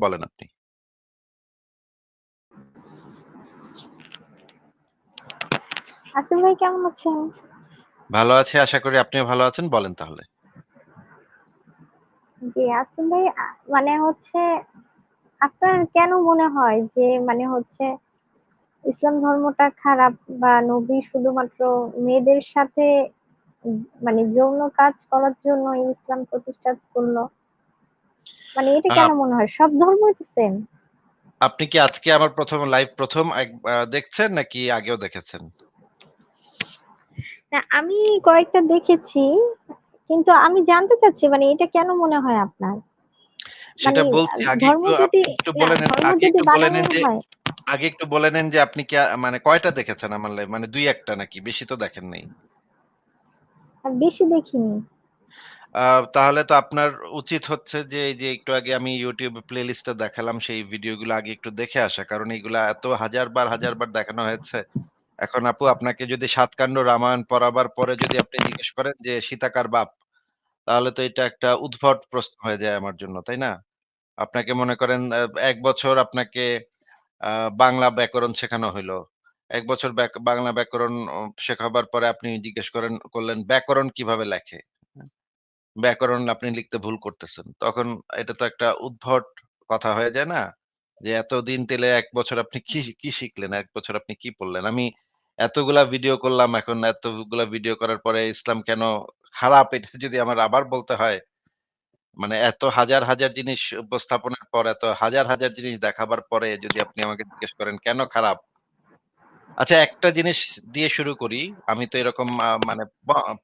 বলেন আপনি। আসিফ ভাই কেমন আছেন? ভালো আছি, আশা করি আপনিও ভালো আছেন। বলেন তাহলে। জি, আসিফ ভাই মানে হচ্ছে আপনার কেন মনে হয় যে মানে হচ্ছে ইসলাম ধর্মটা খারাপ বা নবী শুধুমাত্র মেয়েদের সাথে মানে যৌন কাজ করার জন্য ইসলাম প্রতিষ্ঠা করলো? মানে এটা আ কেন মনে হয়? সব ধর্মই তো সেম। আপনি কি আজকে আমার লাইভ ১ম দেখছেন নাকি আগেও দেখেছেন? না, আমি কয়েকটা দেখেছি, কিন্তু আমি জানতে চাচ্ছি মানে এটা কেন মনে হয় আপনার? মানে সেটা বলছি আগে ধর্ম একটু যদি আপনি একটু না বলে নেন, ধর্ম আগে যদি একটু বলে বানানো নেন যে হয়। আগে একটু বলে নেন যে আপনি কি মানে কয়টা দেখেছেন আমার লাইভ? মানে ২-১ টা নাকি? বেশি তো দেখেন নাই। বেশি দেখিনি। আ তাহলে তো আপনার উচিত হচ্ছে যে এই যে একটু আগে আমি YouTube প্লেলিস্টে দেখালাম সেই ভিডিওগুলো আগে একটু দেখে আসা। কারণ এগুলা এত হাজার বার দেখানো হয়েছে। এখন আপু আপনাকে যদি ৭ কাণ্ড রামায়ণ পড়াবার পরে যদি আপনি জিজ্ঞেস করেন যে সীতা কার বাপ? তাহলে তো এটা একটা উদ্ভট প্রশ্ন হয়ে যায় আমার জন্য, তাই না? আপনাকে মনে করেন ১ বছর আপনাকে আ বাংলা ব্যাকরণ শেখানো হইলো। ১ বছর বাংলা ব্যাকরণ শেখাবার পরে আপনি জিজ্ঞেস করলেন ব্যাকরণ কিভাবে লেখে? ব্যাকরণ আপনি লিখতে ভুল করতেছেন। তখন এটা তো একটা উদ্ভট কথা হয়ে যায় না? যে এতদিন তেলে ১ বছর আপনি কি শিখলেন? ১ বছর আপনি কি পড়লেন? আমি এতগুলা ভিডিও করলাম, এখন এতগুলা ভিডিও করার পরে ইসলাম কেন খারাপ এটা যদি আমার আবার বলতে হয়, মানে এত হাজার জিনিস উপস্থাপনের পর, এত হাজার জিনিস দেখাবার পরে যদি আপনি আমাকে জিজ্ঞেস করেন কেন খারাপ? আচ্ছা একটা জিনিস দিয়ে শুরু করি। আমি তো এরকম মানে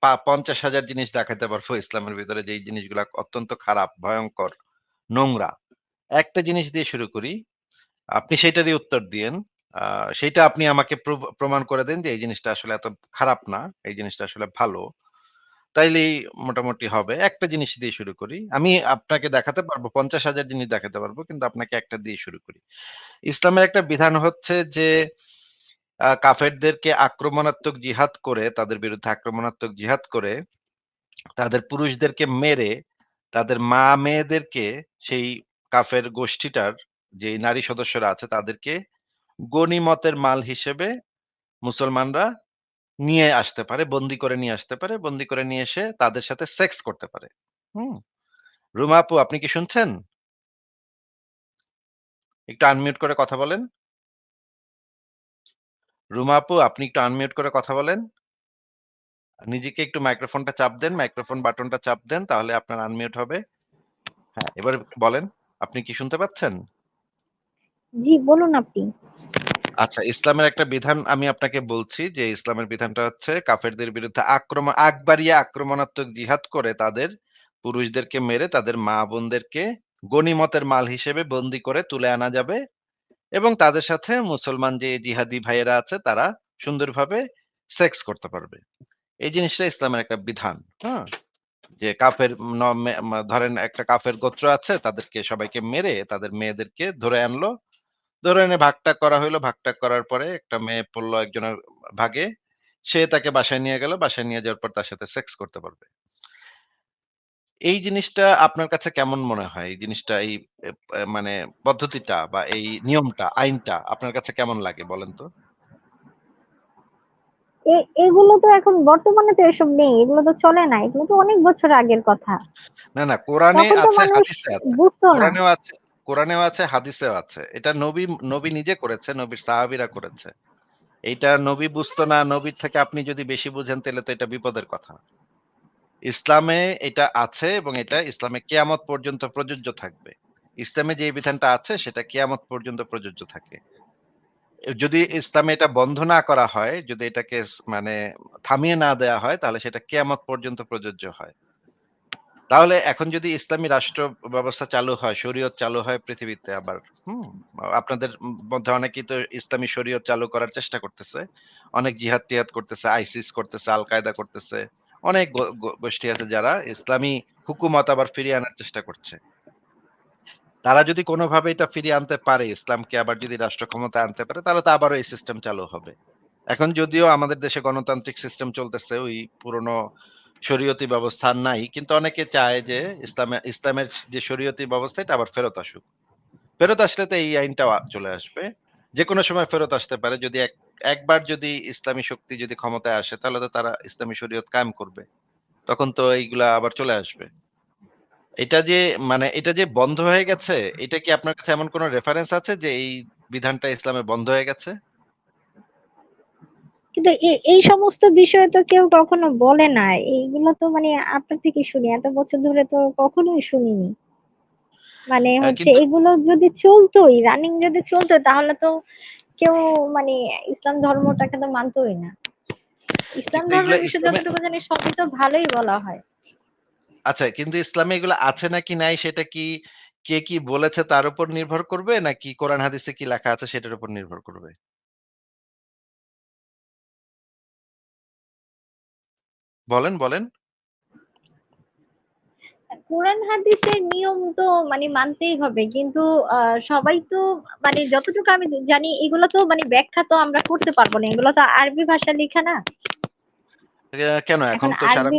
৫০,০০০ জিনিস দেখাতে পারবো ইসলামের ভিতরে যেই জিনিসগুলা অত্যন্ত খারাপ, ভয়ংকর, নোংরা। একটা জিনিস দিয়ে শুরু করি। আপনি সেইটারই উত্তর দিয়েন। আ সেইটা আপনি আমাকে প্রমাণ করে দেন যে এই জিনিসটা আসলে এত খারাপ না। এই জিনিসটা আসলে ভালো। তাইলেই মোটামুটি হবে। একটা জিনিস দিয়ে শুরু করি। আমি আপনাকে দেখাতে পারবো ৫০,০০০ জিনিস দেখাতে পারবো। কিন্তু আপনাকে একটা দিয়ে শুরু করি। ইসলামের একটা বিধান হচ্ছে যে কাফেরদেরকে আক্রমণাত্মক জিহাদ করে, তাদের বিরুদ্ধে আক্রমণাত্মক জিহাদ করে, তাদের পুরুষদেরকে মেরে, তাদের মা-মেয়েদেরকে সেই কাফের গোষ্ঠীটার যেই নারী সদস্যরা আছে তাদেরকে গনিমতের মাল হিসেবে মুসলমানরা নিয়ে আসতে পারে, বন্দী করে নিয়ে আসতে পারে। বন্দী করে নিয়ে এসে তাদের সাথে সেক্স করতে পারে। হুম? রুমা আপু আপনি কি শুনছেন? একটু আনমিউট করে কথা বলেন। রুমা আপু আপনি একটু আনমিউট করে কথা বলেন। নিজেকে একটু মাইক্রোফোনটা চাপ দেন, মাইক্রোফোন বাটনটা চাপ দেন তাহলে আপনার আনমিউট হবে। হ্যাঁ, এবার বলেন। আপনি কি শুনতে পাচ্ছেন? জি, বলুন আপনি। আচ্ছা, ইসলামের একটা বিধান আমি আপনাকে বলছি যে ইসলামের বিধানটা হচ্ছে কাফেরদের বিরুদ্ধে আগ বাড়িয়ে আক্রমণাত্মক জিহাদ করে তাদের পুরুষদেরকে মেরে তাদের মা-বোনদেরকে গনিমতের মাল হিসেবে বন্দী করে তুলে আনা যাবে এবং তাদের সাথে মুসলমান যে জিহাদি ভাইয়েরা আছে তারা সুন্দরভাবে সেক্স করতে পারবে। এই জিনিসটা ইসলামের একটা বিধান। হ্যাঁ? যে কাফের ন মে মা ধরেন একটা কাফের গোত্র আছে তাদেরকে সবাইকে মেরে তাদের মেয়েদেরকে ধরে আনলো। ধরে এনে ভাগ-টাগ করা হইলো। ভাগ-টাগ করার পরে একটা মেয়ে পড়লো একজনের ভাগে। সে তাকে বাসায় নিয়ে গেল। বাসায় নিয়ে যাওয়ার পর তার সাথে সেক্স করতে পারবে। এই জিনিসটা আপনার কাছে কেমন মনে হয়? এই জিনিসটা এই এ মানে পদ্ধতিটা বা এই নিয়মটা, আইনটা আপনার কাছে কেমন লাগে বলেন তো? এগুলো তো এখন বর্তমানে তো এসব নেই, এগুলো তো চলে না, এগুলো তো অনেক বছর আগের কথা। না, কোরআনে তখন তো আছে, মানুষ হাদিসে আছে। বুঝতো না। কোরআনেও আছে কোরআনেও আছে, হাদিসেও আছে। এটা নবী নিজে করেছে, নবীর সাহাবীরা করেছে। এইটা নবী বুঝতো না, নবীর থেকে আপনি যদি বেশি বুঝেন তাইলে তো এটা বিপদের কথা। ইসলামে এটা আছে এবং এটা ইসলামে কিয়ামত পর্যন্ত প্রযোজ্য থাকবে। ইসলামে যে বিধানটা আছে সেটা কিয়ামত পর্যন্ত প্রযোজ্য থাকে। যদি ইসলামে এটা বন্ধ না করা হয়, যদি এটাকে মানে থামিয়ে না দেয়া হয় তাহলে সেটা কিয়ামত পর্যন্ত প্রযোজ্য হয়। তাহলে এখন যদি ইসলামী রাষ্ট্র ব্যবস্থা চালু হয়, শরীয়ত চালু হয় পৃথিবীতে আবার, হুম? আপনাদের মধ্যে অনেকেই তো ইসলামী শরীয়ত চালু করার চেষ্টা করতেছে। অনেক জিহাদ-টিহাদ করতেছে, আইসিস করতেছে, আল-কায়েদা করতেছে। অনেক গোষ্ঠী আছে যারা ইসলামী হুকুমত আবার ফিরিয়ে আনার চেষ্টা করছে। তারা যদি কোনোভাবে এটা ফিরিয়ে আনতে পারে, ইসলামকে আবার যদি রাষ্ট্র ক্ষমতায় আনতে পারে, তাহলে তো আবারও এই সিস্টেম চালু হবে। এখন যদিও আমাদের দেশে গণতান্ত্রিক সিস্টেম চলতেছে, ওই পুরনো শরীয়তি ব্যবস্থা আর নাই। কিন্তু অনেকে চায় যে ইসলামের যে শরীয়তি ব্যবস্থা এটা আবার ফেরত আসুক। ফেরত আসলে তো এই আইনটাও চলে আসবে। যেকোনো সময় ফেরত আসতে পারে। যদি একবার যদি ইসলামী শক্তি যদি ক্ষমতায় আসে তাহলে তো তারা ইসলামী শরীয়ত কায়েম করবে। তখন তো এইগুলা আবার চলে আসবে। এটা যে মানে এটা যে বন্ধ হয়ে গেছে, এটা কি আপনার কাছে এমন কোন রেফারেন্স আছে যে এই বিধানটা ইসলামে বন্ধ হয়ে গেছে? কিন্তু এই সমস্ত বিষয় তো কেউ কখনো বলে না। এইগুলো তো মানে আপনার থেকে শুনি, এত বছর ধরে তো কখনোই শুনিনি। মানে হচ্ছে কিন্তু এগুলো যদি চলতোই, রানিং যদি চলতো, তাহলে তো কেউ মানে ইসলাম ধর্মটাকে তো মানতোই না। ইসলাম কিন্তু এগুলা ধর্মের বিষয়ে ইসলামে যতটুকু জানি সবই তো ভালোই বলা হয়। আচ্ছা, কিন্তু ইসলামে এগুলো আছে নাকি নাই সেটা কি কে কি বলেছে তার উপর নির্ভর করবে নাকি কোরআন হাদিসে কি লেখা আছে সেটার উপর নির্ভর করবে? বলেন, বলেন। কোরআন হাদিসের নিয়ম তো মানে মানতেই হবে, কিন্তু সবাই তো মানে যতটুকু আমি জানি এগুলো তো মানে ব্যাখ্যা তো আমরা করতে পারবো না, এগুলো তো আরবি ভাষা লেখা না। কেন এখন এখন তো আরবি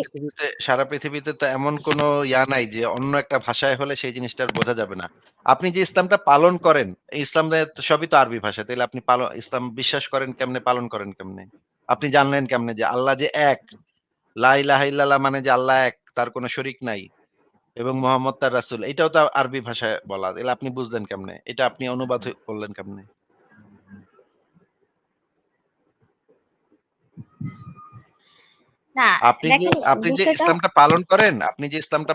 সারা পৃথিবীতে তো এমন কোনো নাই যে অন্য একটা ভাষায় হলে সেই জিনিসটা আর বোঝা যাবে না। আপনি যে ইসলামটা পালন করেন, এই ইসলামে তো সবই তো আরবি ভাষা। তাইলে আপনি ইসলাম বিশ্বাস করেন কেমনে, পালন করেন কেমনে? আপনি জানলেন কেমনে যে আল্লাহ যে এক? লা ইলাহা ইল্লাল্লাহ মানে যে আল্লাহ এক, তার কোনো শরীক নাই এবং মুহাম্মদ তার রাসূল। এটাও তো আরবি ভাষায় বলা। তাইলে আপনি বুঝলেন কেমনে? এটা আপনি অনুবাদ করলেন কেমনে? না, আপনি যে দেখেন আপনি যে বিষয়টা ইসলামটা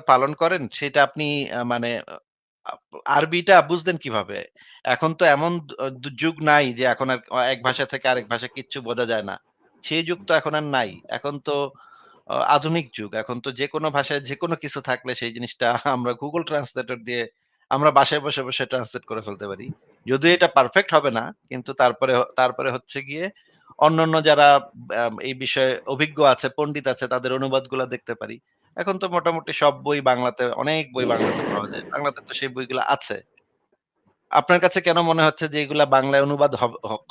পালন করেন, সেটা আপনি মানে আ আরবিটা বুঝলেন কিভাবে? এখন তো এমন যুগ নাই যে এখন আর এক ভাষা থেকে আরেক ভাষা কিচ্ছু বোঝা যায় না। সেই যুগ তো এখন আর নাই। এখন তো আধুনিক যুগ। এখন তো যেকোনো ভাষায় যেকোনো কিছু থাকলে সেই জিনিসটা আমরা Google Translator দিয়ে আমরা বাসায় বসে ট্রান্সলেট করে ফেলতে পারি। যদিও এটা পারফেক্ট হবে না। কিন্তু তারপরে হচ্ছে গিয়ে অন্যান্য যারা এই বিষয়ে অভিজ্ঞ আছে, পণ্ডিত আছে তাদের অনুবাদগুলা দেখতে পারি। এখন তো মোটামুটি সব বই বাংলাতে অনেক বই বাংলাতে পাওয়া যায়। বাংলাতে তো সেই বইগুলা আছে। আপনার কাছে কেন মনে হচ্ছে যে এগুলা বাংলায় অনুবাদ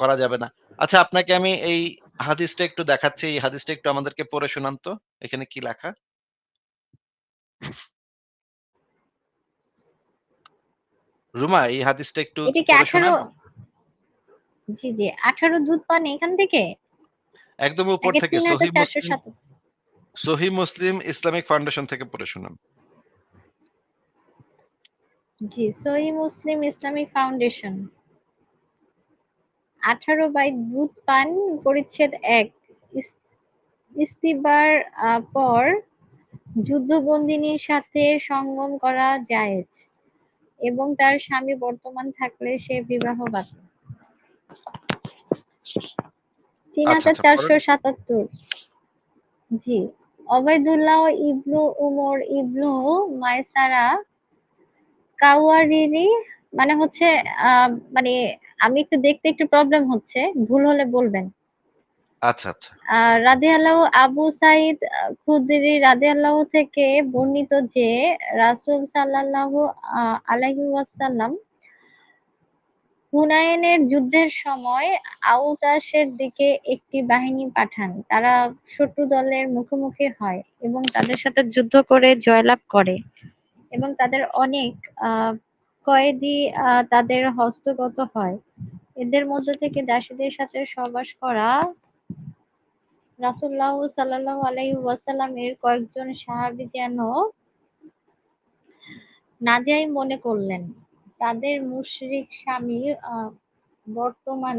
করা যাবে না? আচ্ছা আপনাকে আমি এই হাদিসটা একটু দেখাচ্ছি। এই হাদিসটা একটু আমাদেরকে পড়ে শোনান তো। এখানে কি লেখা? রুমা এই হাদিসটা একটু এটা কি পড়ে 18? শোনান। জি জি, 18 দুধ পান এখান থেকে একদম উপর নাকি থেকে 3407? সহিহ মুসলিম ইসলামিক ফাউন্ডেশন থেকে পড়ে শোনান। জি, সহি মুসলিম ইসলামিক ফাউন্ডেশন, 18 বাই দুধ পান, পরিচ্ছেদ 1। ইস্তিবার পর যুদ্ধবন্দিনীর সাথে সঙ্গম করা জায়েজ এবং তার স্বামী বর্তমান থাকলে সে বিবাহ বাতিল। তিন আচ্ছা, হাজার আচ্ছা পড়েন। চারশো সাতাত্তর জি, অবাইদুল্লাহ ইবনু উমর ইবনু মায়সারা কাওয়ারিরি, মানে হচ্ছে মানে আমি একটু দেখতে একটু প্রবলেম হচ্ছে, ভুল হলে বলবেন। আচ্ছা, আচ্ছা। রাদিয়াল্লাহু আবু সাইদ খুদরি রাদিয়াল্লাহু থেকে বর্ণিত যে রাসূল সাল্লাল্লাহু আলাইহি ওয়াসাল্লাম হুনাইনের যুদ্ধের সময় আওতাসের দিকে একটি বাহিনী পাঠান। তারা শত্রু দলের মুখোমুখি হয় এবং তাদের সাথে যুদ্ধ করে জয়লাভ করে এবং তাদের অনেক আহ কয়েদি তাদের হস্তগত হয়। এদের মধ্য থেকে দাসীদের সাথে সহবাস করা রাসূলুল্লাহ সাল্লাল্লাহু আলাইহি ওয়াসাল্লামের কয়েকজন সাহাবী যেন নাজায়েজ মনে করলেন। তাদের মুশরিক স্বামী বর্তমান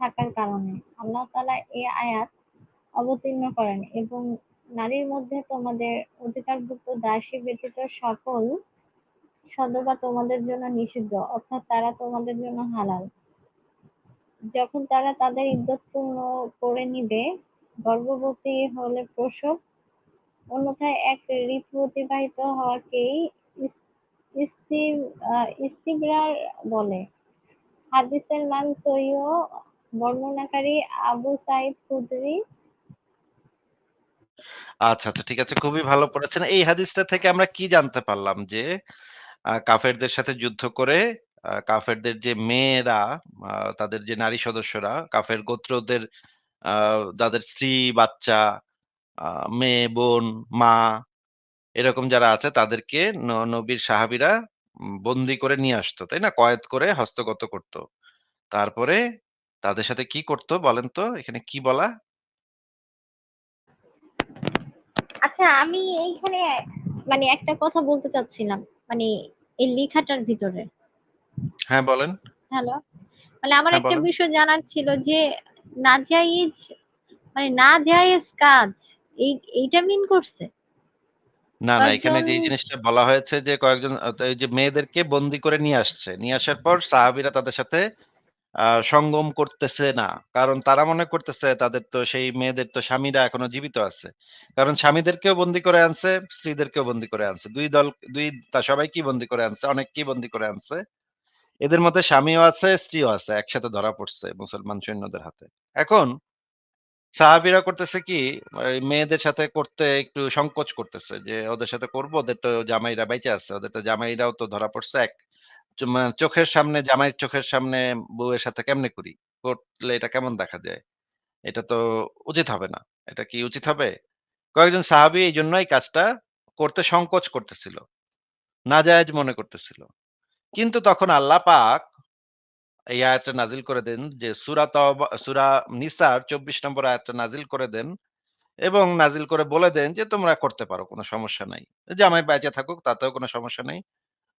থাকার কারণে আল্লাহ তাআলা এই আয়াত অবতীর্ণ করেন এবং নারীর মধ্যে তোমাদের অধিকারভুক্ত দাসী ব্যতীত সকল সধবা তোমাদের জন্য নিষিদ্ধ, অর্থাৎ তারা তোমাদের জন্য হালাল। যখন তারা তাদের ইদ্যত পূর্ণ করে নিবে, গর্ভবতী হলে প্রসব, অন্যথায় এক ঋতু অতিবাহিত হওয়াকেই ইস্তিবরার বলে। হাদিসের মান সহিহ, বর্ণনাকারী আবু সাঈদ খুদরি। আচ্ছা, আচ্ছা ঠিক আছে। খুবই ভালো পড়েছেন। এই হাদিসটা থেকে আমরা কি জানতে পারলাম যে কাফেরদের সাথে যুদ্ধ করে কাফেরদের যে মেয়েরা আ তাদের যে নারী সদস্যরা কাফের গোত্রদের আ তাদের স্ত্রী, বাচ্চা, আ মেয়ে, বোন, মা এরকম যারা আছে তাদেরকে নবীর সাহাবীরা বন্দী করে নিয়ে আসতো, তাই না? কয়েদ করে হস্তগত করত। তারপরে তাদের সাথে কি করত বলেন তো? এখানে কি বলা? আচ্ছা, আমি এইখানে মানে একটা কথা বলতে চাচ্ছিলাম, মানে এই লেখাটার ভিতরে। হ্যাঁ, বলেন। হ্যালো, মানে আমার হ্যাঁ, একটা বলেন। বিষয় জানার ছিল যে নাজাইজ, মানে নাজায়েজ কাজ, এই এইটা মিন করছে না, না, এখানে কয়েকজন। যে জিনিসটা বলা হয়েছে যে কয়েকজন এই যে মেয়েদেরকে বন্দী করে নিয়ে আসছে। নিয়ে আসার পর সাহাবীরা তাদের সাথে সঙ্গম করতেছে না। কারণ তারা মনে করতেছে তাদের তো সেই মেয়েদের তো স্বামীরা এখনো জীবিত আছে। কারণ স্বামীদেরকেও বন্দী করে আনছে, স্ত্রীদেরকেও বন্দী করে আনছে। ২ দল ২ সবাইকেই বন্দী করে আনছে, অনেককেই বন্দী করে আনছে। এদের মধ্যে স্বামীও আছে, স্ত্রীও আছে। একসাথে ধরা পড়ছে মুসলমান সৈন্যদের হাতে। এখন সাহাবীরা করতেছে কি, এই মেয়েদের সাথে করতে একটু সংকোচ করতেছে যে ওদের সাথে করব, ওদের তো জামাইরা বাইচা আছে। ওদের তো জামাইরাও তো ধরা পড়ছে। চোখের সামনে, জামাইয়ের চোখের সামনে বউয়ের সাথে কেমনে করি? করলে এটা কেমন দেখা যায়? এটা তো উচিত হবে না। এটা কি উচিত হবে? কয়েকজন সাহাবী এইজন্য এই কাজটা করতে সংকোচ করতেছিল। নাজায়েজ মনে করতেছিল। কিন্তু তখন আল্লাহ পাক এই আয়াতটা নাজিল করে দেন যে সূরা নিসার ২৪ নম্বর আয়াতটা নাজিল করে দেন এবং নাজিল করে বলে দেন যে, "তোমরা করতে পারো, কোন সমস্যা নাই। জামাই বেঁচে থাকুক তাতেও কোন সমস্যা নেই।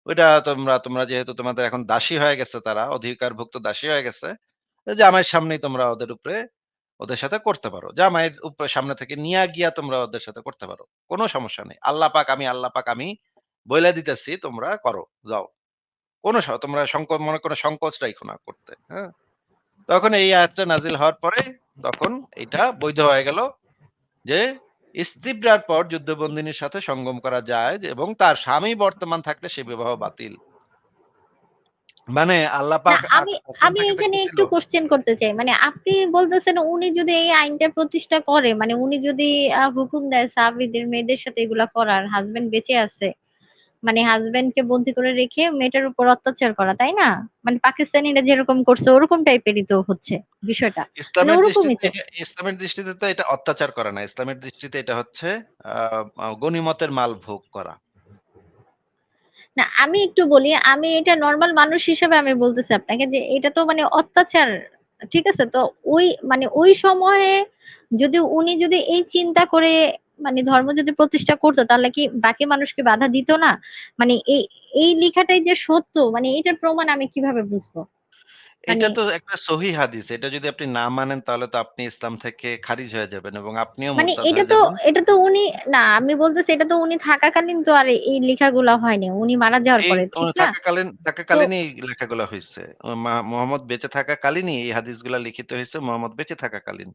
ওইটা তোমরা যেহেতু তোমাদের এখন দাসী হয়ে গেছে তারা, অধিকারভুক্ত দাসী হয়ে গেছে। জামাইয়ের সামনেই তোমরা ওদের উপরে ওদের সাথে করতে পারো। জামাইয়ের উপরে সামনে থেকে নিয়া গিয়া তোমরা ওদের সাথে করতে পারো। কোন সমস্যা নেই। আল্লাহ পাক আমি বইলা দিতেছি তোমরা করো, যাও। তোমরা মনে কোনো সংকোচ রাইখো না করতে।" হ্যাঁ? তখন এই আয়াতটা নাজিল হওয়ার পরে তখন এইটা বৈধ হয়ে গেল যে স্ত্রীর পর যুদ্ধবন্দিনীর সাথে সঙ্গম করা যায় এবং তার স্বামী বর্তমান থাকলে সে বিবাহ বাতিল। মানে আল্লাহ না, পাক আমি আসমান আমি থেকে তো এখানে কি ছিল? একটু কোশ্চেন করতে চাই, মানে আপনি বলতেছেন উনি যদি এই আইনটা প্রতিষ্ঠা করে, মানে উনি যদি হুকুম দেয় সাহাবীদের মেয়েদের সাথে এগুলা করার, হাজবেন্ড বেঁচে আছে, মানে হাজবেন্ড কে বন্দি করে রেখে মেয়েটার উপর অত্যাচার করা, তাই না? মানে পাকিস্তানিরা যেরকম করছে ওরকম টাইপেরই তো হচ্ছে বিষয়টা, মানে ইসলামের ওরকমই দৃষ্টিতে তো। ইসলামের দৃষ্টিতে তো এটা অত্যাচার করা না। ইসলামের দৃষ্টিতে এটা হচ্ছে আ আ গনিমতের মাল ভোগ করা। না, আমি একটু বলি, আমি এটা নরমাল মানুষ হিসেবে আমি বলতেছি আপনাকে যে এটা তো মানে অত্যাচার। ঠিক আছে, তো ওই মানে ওই সময়ে যদি উনি যদি এই চিন্তা করে মানে ধর্ম যদি প্রতিষ্ঠা করতো, তাহলে কি বাকি মানুষকে বাধা দিত না? মানে এই লেখাটাই যে সত্য, মানে এটার প্রমাণ আমি কিভাবে বুঝবো? মানে এটা তো একটা সহিহ হাদিস। এটা যদি আপনি না মানেন তাহলে তো আপনি ইসলাম থেকে খারিজ হয়ে যাবেন এবং আপনিও মানে মুরতাদ এটা হয়ে তো যাবেন। এটা তো উনি, না আমি বলতেছি এটা তো উনি থাকাকালীন তো আর এই লেখাগুলা হয়নি, উনি মারা যাওয়ার এই পরে, ঠিক না? তো থাকাকালীনই এই লেখাগুলা হইছে। মুহাম্মদ বেঁচে থাকাকালীনই এই হাদিসগুলা লিখিত হইছে মুহাম্মদ বেঁচে থাকাকালীন।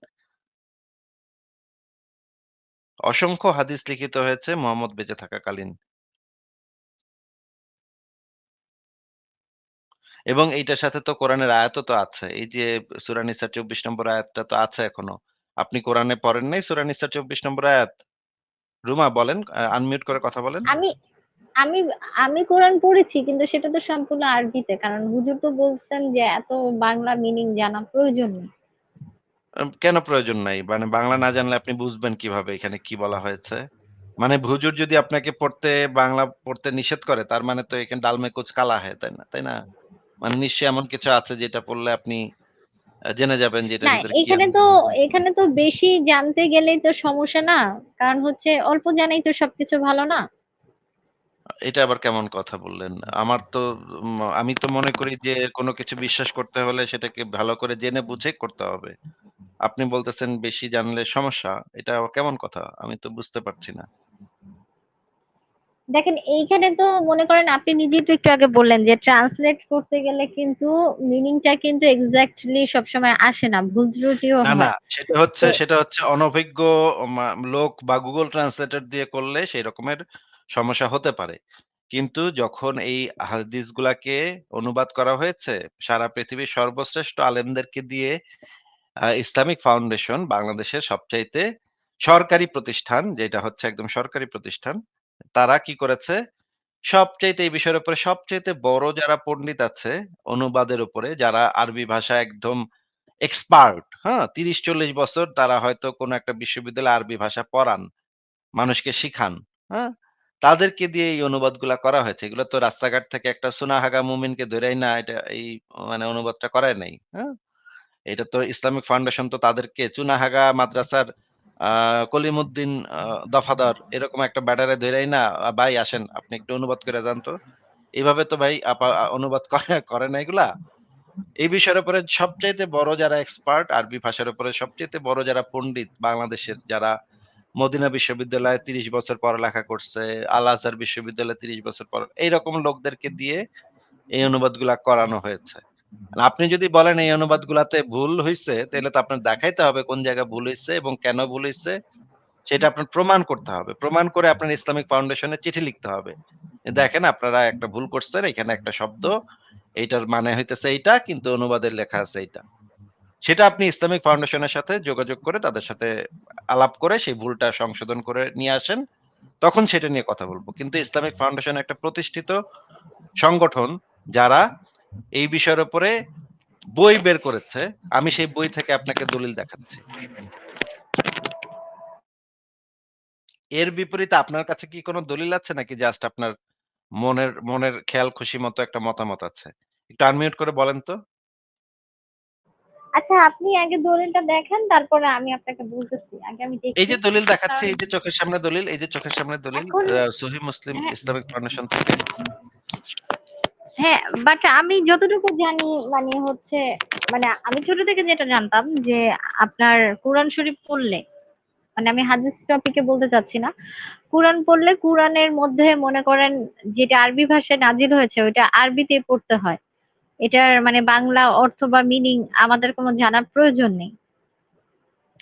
অসংখ্য হাদিস লিখিত হয়েছে মুহাম্মদ বেঁচে থাকাকালীন। এবং এইটার সাথে তো কোরআনের আয়াতও তো আছে। এই যে সূরা নিসার ২৪ নম্বর আয়াতটা তো আছে এখনো। আপনি কোরআনে পড়েন নাই সূরা নিসার ২৪ নম্বর আয়াত? রুমা বলেন, আনমিউট করে কথা বলেন। আমি আমি আমি কোরআন পড়েছি, কিন্তু সেটা তো সম্পূর্ণ আরবিতে, কারণ হুজুর তো বলছেন যে এত বাংলা মিনিং জানা প্রয়োজন নেই। কেন প্রয়োজন নাই? মানে বাংলা না জানলে আপনি বুঝবেন কিভাবে এখানে কি বলা হয়েছে? মানে হুজুর যদি আপনাকে বাংলা পড়তে নিষেধ করে তার মানে তো এখানে ডাল মে কুচ কালা হ্যায়, তাই না? তাই না? মানে নিশ্চয়ই এমন কিছু আছে যেটা পড়লে আপনি জেনে যাবেন যে এটার না, ভিতরে কি এখানে আছে। তো এখানে তো বেশি জানতে গেলেই তো সমস্যা না, কারণ হচ্ছে অল্প জানাই তো সবকিছু ভালো না। এটা আবার কেমন কথা বললেন? আমি তো মনে করি যে কোন কিছু বিশ্বাস করতে হলে সেটাকে ভালো করে জেনে বুঝে করতে হবে। আপনি বলতেছেন বেশি জানলে সমস্যা। এটা আবার কেমন কথা? আমি তো বুঝতে পারছি না। দেখেন, এইখানে তো মনে করেন আপনি নিজেই তো একটু আগে বললেন যে ট্রান্সলেট করতে গেলে কিন্তু মিনিংটা কিন্তু এক্স্যাক্টলি সবসময় আসে না, ভুল ত্রুটিও না, না। হয়। তো সেটা হচ্ছে অনভিজ্ঞ লোক বা Google Translator দিয়ে করলে সেই রকমের সমস্যা হতে পারে। কিন্তু যখন এই হাদিসগুলাকে অনুবাদ করা হয়েছে সারা পৃথিবীর সর্বশ্রেষ্ঠ আলেমদেরকে দিয়ে ইসলামিক ফাউন্ডেশন বাংলাদেশের সবচাইতে সরকারি প্রতিষ্ঠান, যেটা হচ্ছে একদম সরকারি প্রতিষ্ঠান। তারা কি করেছে? সবচাইতে এই বিষয়ের উপরে সবচাইতে বড় যারা পণ্ডিত আছে অনুবাদের উপরে, যারা আরবি ভাষা একদম এক্সপার্ট, হ্যাঁ? ৩০-৪০ বছর তারা হয়তো কোনো একটা বিশ্ববিদ্যালয়ে আরবি ভাষা পড়ান, মানুষকে শিখান, হ্যাঁ? তাদেরকে দিয়ে এই অনুবাদগুলা করা হয়েছে। এগুলো তো রাস্তাঘাট থেকে একটা সুনাহাগা মুমিনকে ধইরাই না এটা এই মানে অনুবাদটা করায় নাই। হ্যাঁ? এটা তো ইসলামিক ফাউন্ডেশন তো তাদেরকে চুনাহাগা মাদ্রাসার আ কলিমুদ্দিন দফাদার এরকম একটা ব্যাটারে ধইরাই না, ভাই আসেন আপনি একটু অনুবাদ করে যান তো।" এভাবে তো ভাই আপা অনুবাদ করে না এগুলা। এই বিষয়ের উপরে সবচাইতে বড় যারা এক্সপার্ট আরবি ভাষার উপরে সবচাইতে বড় যারা পণ্ডিত বাংলাদেশের যারা মদিনা বিশ্ববিদ্যালয়ে ৩০ বছর পড়ালেখা করছে, আল আজহার বিশ্ববিদ্যালয়ে ৩০ বছর এইরকম লোকদেরকে দিয়ে এই অনুবাদগুলা করানো হয়েছে। আর আপনি যদি বলেন এই অনুবাদগুলাতে ভুল হইছে, তাইলে তো আপনার দেখাইতে হবে কোন জায়গায় ভুল হইছে এবং কেন ভুল হইছে সেটা আপনার প্রমাণ করতে হবে। প্রমাণ করে আপনার ইসলামিক ফাউন্ডেশনে চিঠি লিখতে হবে। দেখেন আপনারা একটা ভুল করছেন, এখানে একটা শব্দ এইটার মানে হইতেছে এইটা কিন্তু অনুবাদের লেখা আছে এইটা। সেটা আপনি ইসলামিক ফাউন্ডেশনের সাথে যোগাযোগ করে তাদের সাথে আলাপ করে সেই ভুলটা সংশোধন করে নিয়ে আসেন। তখন সেটা নিয়ে কথা বলব। কিন্তু ইসলামিক ফাউন্ডেশন একটা প্রতিষ্ঠিত সংগঠন যারা এই বিষয়ের উপরে বই বের করেছে। আমি সেই বই থেকে আপনাকে দলিল দেখাচ্ছি। এর বিপরীতে আপনার কাছে কি কোন দলিল আছে নাকি জাস্ট আপনার মনের মনের খেয়াল খুশি মতো একটা মতামত আছে? একটু আনমিউট করে বলেন তো। আচ্ছা, আপনি আগে দলিলটা দেখেন, তারপরে আমি আপনাকে বলতেছি। আগে আমি এই দেখি। যে দলিল দেখাচ্ছি, কারণ এই যে চোখের সামনে দলিল, এই যে চোখের সামনে দলিল এখন সহিহ মুসলিম হ্যাঁ, ইসলামিক ফাউন্ডেশন থেকে। হ্যাঁ, বাট আমি যতটুকু জানি মানে হচ্ছে, মানে আমি ছোট থেকে যেটা জানতাম যে আপনার কোরআন শরীফ পড়লে, মানে আমি হাদিস টপিকে বলতে চাচ্ছি না, কোরআন পড়লে কোরআনের মধ্যে মনে করেন যেটা আরবি ভাষায় নাজিল হয়েছে ওইটা আরবিতে পড়তে হয়। এটার মানে বাংলা অর্থ বা মিনিং আমাদের কোনো জানার প্রয়োজন নেই।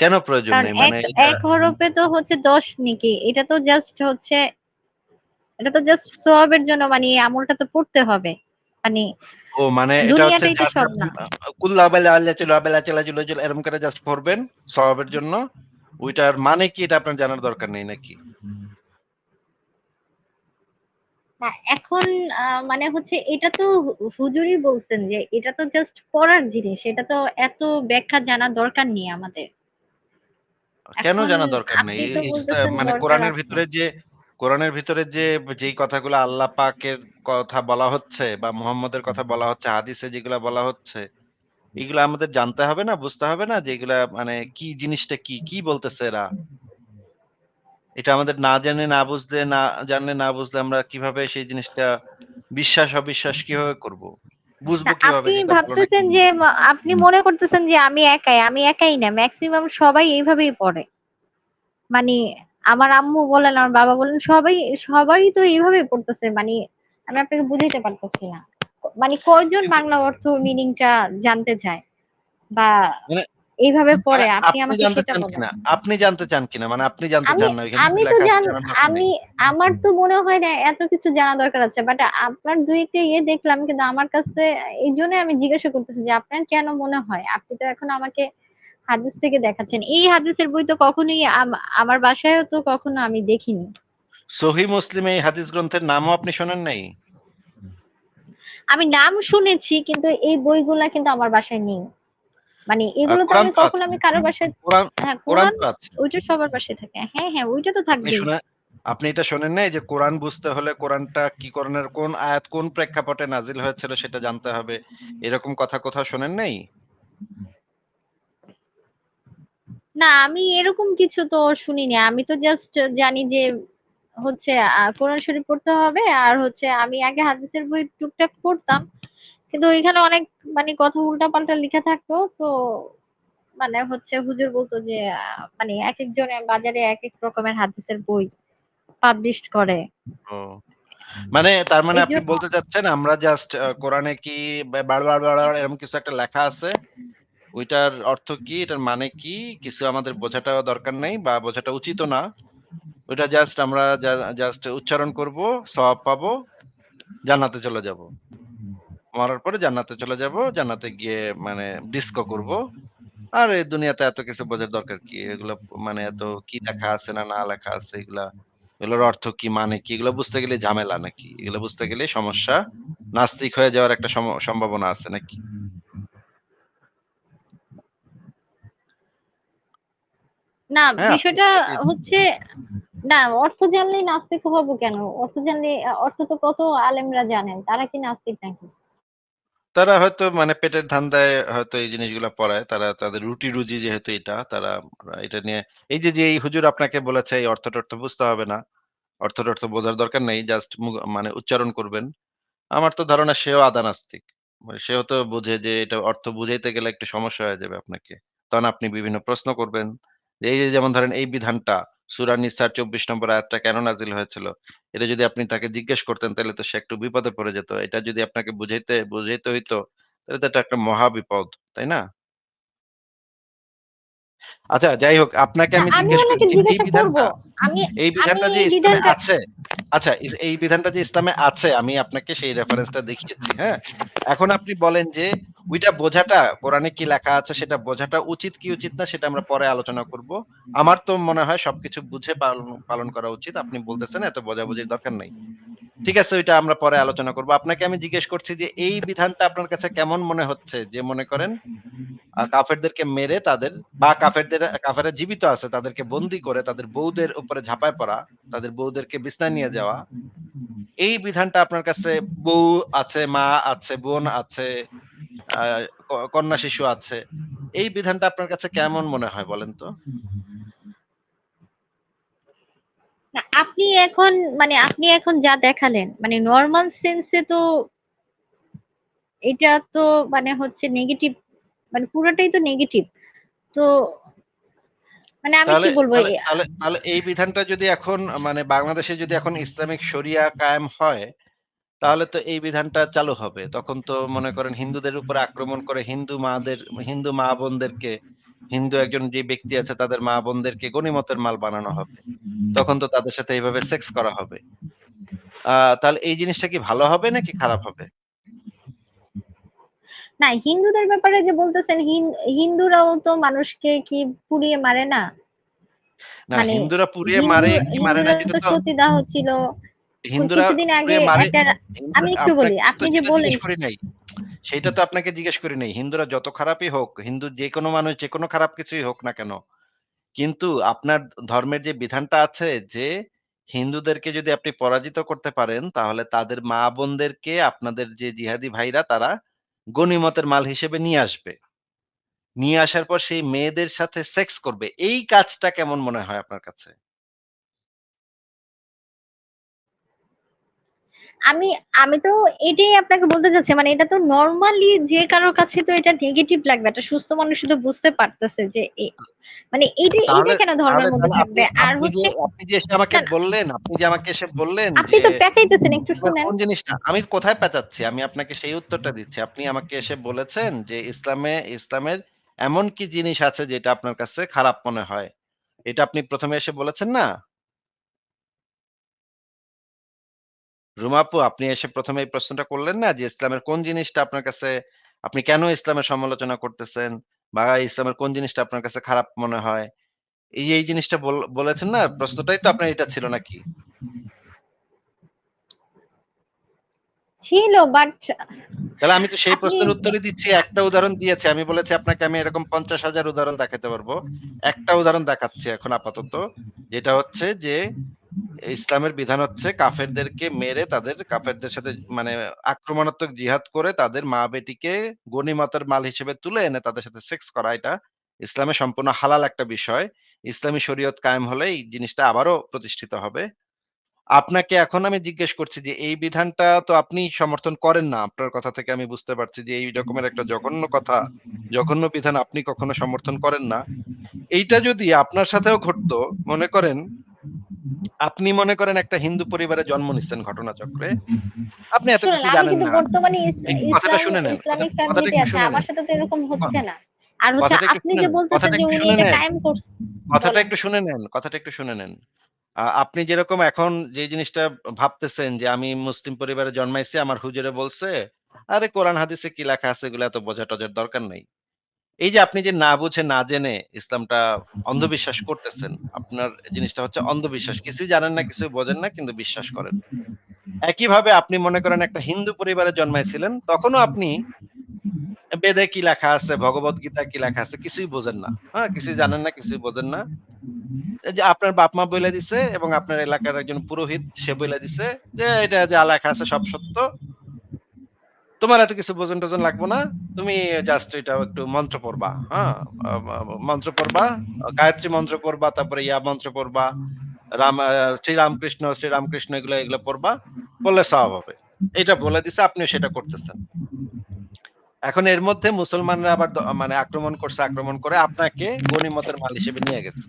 কেন প্রয়োজন কারণ নেই? এক মানে এটা এক হরফে তো হচ্ছে 10 নেকি। এটা তো জাস্ট সওয়াবের জন্য, মানে এই আমলটা তো পড়তে হবে। মানে ও মানে এটা হচ্ছে দুনিয়াটাই তো জাস্ট সব আপনি না। কুল্লা বালা আল্লাহ চিল্লা বালা চিল্লা জুলা জুলা এরকম করে জাস্ট পড়বেন সওয়াবের জন্য। ওইটার মানে কি এটা আপনার জানার দরকার নেই নাকি? না, এখন মানে হচ্ছে এটা তো হুজুরই বলছেন যে এটা তো জাস্ট পড়ার জিনিস। এটা তো এত ব্যাখ্যা জানার দরকার নেই আমাদের। কেন এখন জানা দরকার নেই? আপনি তো বলতেছেন মানে দরকার আছে। কোরআনের ভিতরে যে যেই কথাগুলো আল্লাহ পাকের কথা বলা হচ্ছে বা মুহাম্মদের কথা বলা হচ্ছে, হাদিসে যেগুলা বলা হচ্ছে, এগুলা আমাদের জানতে হবে না, বুঝতে হবে না যে এগুলা মানে কি জিনিসটা কি, কি বলতেছে এরা? এটা আমাদের না জেনে, না বুঝলে, না জানলে, না বুঝলে আমরা কিভাবে সেই জিনিসটা বিশ্বাস-অবিশ্বাস কিভাবে করব? না, বুঝবো কিভাবে আপনি যে এটা ভালো নাকি ভাবতেছেন যে আপনি মনে করতেছেন যে আমি একাই না, ম্যাক্সিমাম সবাই এইভাবেই পড়ে। মানে আমার আম্মু বলেন, আমার বাবা বলেন, সবারই তো এইভাবেই পড়তেছে। মানে আমি আপনাকে বুঝাইতে পারতেছি না। মানে কয়জন কিন্তু বাংলা অর্থ মিনিংটা জানতে চায় বা মানে এইভাবে মানে পড়ে, আপনি আপনি আমাকে জানতে সেটা চান বলেন। কিনা? আপনি জানতে চান কিনা? মানে আপনি জানতে আমি চান না। ওইখানে কি আমি তো লেখা আছে জান জানার দরকার নেই? আমি আমার তো মনে হয় না এত কিছু জানা দরকার আছে, বাট আপনার দুই একটা ইয়ে দেখলাম, কিন্তু আমার কাছে এই জন্য আমি জিজ্ঞাসা করতেছি যে আপনার কেন মনে হয়। আপনি তো এখন আমাকে হাদিস থেকে দেখাচ্ছেন, এই হাদিসের বই তো কখনোই আমার বাসায়ও তো কখনো আমি দেখিনি। সহিহ মুসলিমে এই হাদিস গ্রন্থের নামও আপনি শোনেন নাই? আমি নাম শুনেছি, কিন্তু এই বইগুলা কিন্তু আমার বাসায় নেই। মানে এগুলো তো কোরআন আমি তো কখনো আছে। আমি কারো বাসায়, কোরআন হ্যাঁ কোরআন কোরআন, তো আছে। ওইটা সবার বাসায় থাকে। হ্যাঁ, হ্যাঁ, ওইটা তো আপনি থাকবেই। শুনে আপনি এটা শোনেন নাই যে কোরআন বুঝতে হলে কোরআনটা কি কোরআনের কোন আয়াত কোন প্রেক্ষাপটে নাজিল হয়েছিল সেটা জানতে হবে। এরকম কথা কোথাও শোনেন নাই? না, আমি এরকম কিছু তো শুনিনি। আমি তো জাস্ট জানি যে হচ্ছে কোরআন শরীফ পড়তে হবে, আর হচ্ছে আমি আগে হাদিসের বই টুকটাক পড়তাম, কিন্তু ওইখানে অনেক মানে কথা উল্টা পাল্টা লেখা থাকতো তো। মানে হচ্ছে হুজুর বলতো যে মানে এক একজনের বাজারে এক এক রকমের হাদিসের বই পাবলিশড করে। ও মানে তার মানে এই আপনি জন্য বলতে চাচ্ছেন আমরা জাস্ট কোরআনে কি বাড় বাড় এরকম কিছু একটা লেখা আছে। ওইটার অর্থ কি, এটার মানে কি কিছু আমাদের বোঝাটা দরকার নেই বা বোঝাটা উচিতও না। ওইটা জাস্ট আমরা জাস্ট উচ্চারণ করব, সওয়াব পাবো, জান্নাতে চলে যাব। মরার পরে জান্নাতে চলে যাব। জান্নাতে গিয়ে মানে ডিস্কো করব। আর এই দুনিয়াতে এত কিছু বোঝার দরকার কি? এগুলা মানে এত কি লেখা আছে না, না লেখা আছে এগুলা, এগুলোর অর্থ কি, মানে কি? এগুলো বুঝতে গেলে ঝামেলা নাকি? এগুলো বুঝতে গেলে সমস্যা। নাস্তিক হয়ে যাওয়ার একটা সম্ভাবনা আছে নাকি? না, হ্যাঁ, আপনি বিষয়টা এটাই হচ্ছে, না অর্থ জানলেই নাস্তিক হবো কেন? অর্থ জানলে অর্থ তো কত আলেমরা জানেন, তারা কি নাস্তিক নাকি? তারা হয়তো মানে পেটের ধান্দায় হয়তো এই জিনিসগুলা পড়ায়। তারা তাদের রুটি-রুজি যেহেতু এটা, তারা এটা নিয়ে এই যে এই হুজুর আপনাকে বলেছে এই অর্থ-টর্থ বুঝতে হবে না। অর্থ-টর্থ বোঝার দরকার নেই। জাস্ট মানে উচ্চারণ করবেন। আমার তো ধারণা সেও আধা নাস্তিক। মানে সেও তো বোঝে যে এটা অর্থ বুঝাইতে গেলে একটু সমস্যা হয়ে যাবে আপনাকে। তখন আপনি বিভিন্ন প্রশ্ন করবেন। যে এই যে যেমন ধরেন এই বিধানটা সূরা নিসার ২৪ নম্বর আয়াতটা কেন নাজিল হয়েছিল? এটা যদি আপনি তাকে জিজ্ঞেস করতেন তাহলে তো সে একটু বিপদে পড়ে যেত। এটা যদি আপনাকে বুঝাইতে হইতো তাহলে তো এটা একটা মহা বিপদ। তাই না? আচ্ছা যাই হোক আপনাকে না, আমি আমি জিজ্ঞেস করি ওনাকে যে এই জিজ্ঞাসা করব। বিধানটা আমি এই আমি বিধানটা যে এই ইসলামে বিধানটা, আছে, আচ্ছা এই বিধানটা যে ইসলামে আছে আমি আপনাকে সেই রেফারেন্সটা দেখিয়েছি, হ্যাঁ? এখন আপনি বলেন যে ওইটা বোঝাটা কোরআনে কি লেখা আছে সেটা বোঝাটা উচিত কি উচিত না সেটা আমরা পরে আলোচনা করব। আমার তো মনে হয় সবকিছু বুঝে পালন পালন করা উচিত। আপনি বলতেছেন এত বোঝাবুঝির দরকার নাই। ঠিক আছে ওইটা আমরা পরে আলোচনা করব। আপনাকে আমি জিজ্ঞেস করছি যে এই বিধানটা আপনার কাছে কেমন মনে হচ্ছে? যে মনে করেন কাফেরদেরকে মেরে তাদের বা কাফেররা জীবিত আছে তাদেরকে বন্দী করে তাদের বউদের উপরে ঝাঁপায় পড়া, তাদের বউদেরকে বিছনায় নিয়ে যাওয়া। এই বিধানটা আপনার কাছে বউ আছে, মা আছে, বোন আছে, আ কন্যা শিশু আছে। এই বিধানটা আপনার কাছে কেমন মনে হয় বলেন তো? না আপনি এখন, মানে আপনি এখন যা দেখালেন, মানে নরমাল সেন্সে তো এটা তো মানে হচ্ছে নেগেটিভ, মানে পুরোটাই তো নেগেটিভ। তো মানে আমি তাহলে কি বলবো, তাহলে তাহলে তাহলে এই বিধানটা যদি এখন মানে বাংলাদেশে যদি এখন ইসলামিক শরিয়া কায়েম হয় তাহলে তো এই বিধানটা চালু হবে। তখন তো মনে করেন হিন্দুদের উপরে আক্রমণ করে হিন্দু মা-বোনদেরকে হিন্দু একজন যে ব্যক্তি আছে তাদের মা-বোনদেরকে গনিমতের মাল বানানো হবে। তখন তো তাদের সাথে এভাবে সেক্স করা হবে। আ তাহলে এই জিনিসটা কি ভালো হবে নাকি খারাপ হবে? না হিন্দুদের ব্যাপারে যে বলতেছেন, হিন্দুরাও তো মানুষকে কি পুড়িয়ে মারে না? না মানে হিন্দুরা পুড়িয়ে মারে কি মারে না হিন্দুরা সেটা তো তো সতীদাহ ছিল। হিন্দুরা কিছুদিন আগে পুড়িয়ে মারে একটা, আমি একটু বলি, আপনাকে তো আপনি যে সেটা বললেন, জিজ্ঞেস করি নাই। সেইটা তো আপনাকে জিজ্ঞেস করি নাই। হিন্দুরা যত খারাপই হোক, হিন্দু যেকোনো মানুষ যেকোনো খারাপ কিছুই হোক না কেন কিন্তু আপনার ধর্মের যে বিধানটা আছে যে হিন্দুদেরকে যদি আপনি পরাজিত করতে পারেন তাহলে তাদের মা-বোনদেরকে আপনাদের যে জিহাদি ভাইরা তারা গনিমতের মাল হিসেবে নিয়ে আসবে। নিয়ে আসার পর সেই মেয়েদের সাথে সেক্স করবে। এই কাজটা কেমন মনে হয় আপনার কাছে? আমি আমি তো এটাই আপনাকে বলতে চাচ্ছি, মানে এটা তো নর্মালি যে কারোর কাছে তো এটা নেগেটিভ লাগবে, একটা সুস্থ মানুষ শুধু বুঝতে পারতেছে যে মানে এইটা তাহলে কেন তাহলে ধর্মের মধ্যে তাহলে আপনি থাকবে আর আপনি যে হচ্ছে। আপনি যে এসে আমাকে না না, বললেন, আপনি যে আমাকে এসে বললেন আপনি যে তো পেঁচাইতেছেন, একটু ইসলামের শুনেন। কোন জিনিসটা আমি কোথায় পেঁচাচ্ছি? আমি আপনাকে সেই উত্তরটা দিচ্ছি। আপনি আমাকে এসে বলেছেন যে ইসলামের এমন কি জিনিস আছে যেটা আপনার কাছে খারাপ মনে হয়? এটা আপনি ১ম এ এসে বলেছেন না? রুমা আপু আপনি এসে ১ম এ এই প্রশ্নটা করলেন না যে ইসলামের কোন জিনিসটা আপনার কাছে আপনি কেন ইসলামের সমালোচনা করতেছেন? বা ইসলামের কোন জিনিসটা আপনার কাছে খারাপ মনে হয়? এই জিনিসটা বলেছেন না? প্রশ্নটাই তো আপনার এটা ছিল নাকি? ছিল বাট তাহলে আমি তো সেই আপনি, প্রশ্নের উত্তরই দিচ্ছি। একটা উদাহরণ দিয়েছি। আমি বলেছি আপনাকে আমি এরকম ৫০,০০০ উদাহরণ দেখাতে পারবো। একটা উদাহরণ দেখাচ্ছি এখন আপাতত। যেটা হচ্ছে যে ইসলামের বিধান হচ্ছে কাফেরদেরকে মেরে কাফেরদের সাথে মানে আক্রমণাত্মক জিহাদ করে তাদের মা-বেটিকে গনিমতের মাল হিসেবে তুলে এনে তাদের সাথে সেক্স করা এটা ইসলামে সম্পূর্ণ হালাল একটা বিষয়। ইসলামী শরীয়ত কায়েম হলে এই জিনিসটা আবারও প্রতিষ্ঠিত হবে। আপনাকে এখন আমি জিজ্ঞেস করছি যে এই বিধানটা তো আপনি সমর্থন করেন না। আপনার কথা থেকে আমি বুঝতে পারছি যে এই রকমের একটা জঘন্য কথা, জঘন্য বিধান আপনি কখনো সমর্থন করেন না। এইটা যদি আপনার সাথেও ঘটতো, মনে করেন আপনি মনে করেন একটা হিন্দু পরিবারে জন্ম নিচ্ছেন ঘটনাচক্রে। আপনি এত শুনুন, কিছু আমি জানেন কিন্তু না। বর্তমানে একটু কথাটা শুনে নেন। ইসলামিক কথাটা ফ্যামিলিতে একটু আছে, শুনে আমার নেন। সাথে তো এরকম ক হচ্ছে না। আর হচ্ছে কথাটা একটু আপনি শুনে যে নেন। বলতেছেন কথাটা যে একটু উনি শুনে এটা নেন। কায়েম করছে, কথাটা বলেন। একটু শুনে নেন, কথাটা একটু শুনে নেন। আপনি যেরকম এখন যে জিনিসটা ভাবতেছেন যে আমি মুসলিম পরিবারে জন্মাইছি, আমার হুজুরে বলছে, আরে কোরআন হাদিসে কি লেখা আছে এগুলো এত বোঝা-টোঝার দরকার নাই। এই যে আপনি যে না বুঝে না জেনে ইসলামটা অন্ধবিশ্বাস করতেছেন, আপনার জিনিসটা হচ্ছে অন্ধবিশ্বাস। কিছুই জানেন না, কিছুই বোঝেন না কিন্তু বিশ্বাস করেন। একইভাবে আপনি মনে করেন একটা হিন্দু পরিবারে জন্মাইছিলেন, তখনও আপনি বেদে কি লেখা আছে, ভগবদ্গীতায় কি লেখা আছে কিছুই বোঝেন না। হ্যাঁ? কিছুই জানেন না, কিছুই বোঝেন না। এই যে আপনার বাপ-মা বইলা দিছে এবং আপনার এলাকার একজন পুরোহিত সে বইলা দিছে যে, "এটা যা লেখা আছে সব সত্য। তোমার এত কিছু বোজন-টোজন লাগবো না। তুমি জাস্ট এটা একটু মন্ত্র পড়বা। হ্যাঁ? আ মা মন্ত্র পড়বা, গায়ত্রী মন্ত্র পড়বা, তারপরে ইয়া মন্ত্র পড়বা। শ্রীরামকৃষ্ণ, শ্রীরামকৃষ্ণ এগুলা পড়বা। পড়লে সওয়াব হবে।" এইটা বলে দিছে, আপনিও সেটা করতেছেন। এখন এর মধ্যে মুসলমানরা আবার মানে আক্রমণ করছে, আক্রমণ করে আপনাকে গনিমতের মাল হিসেবে নিয়ে গেছে।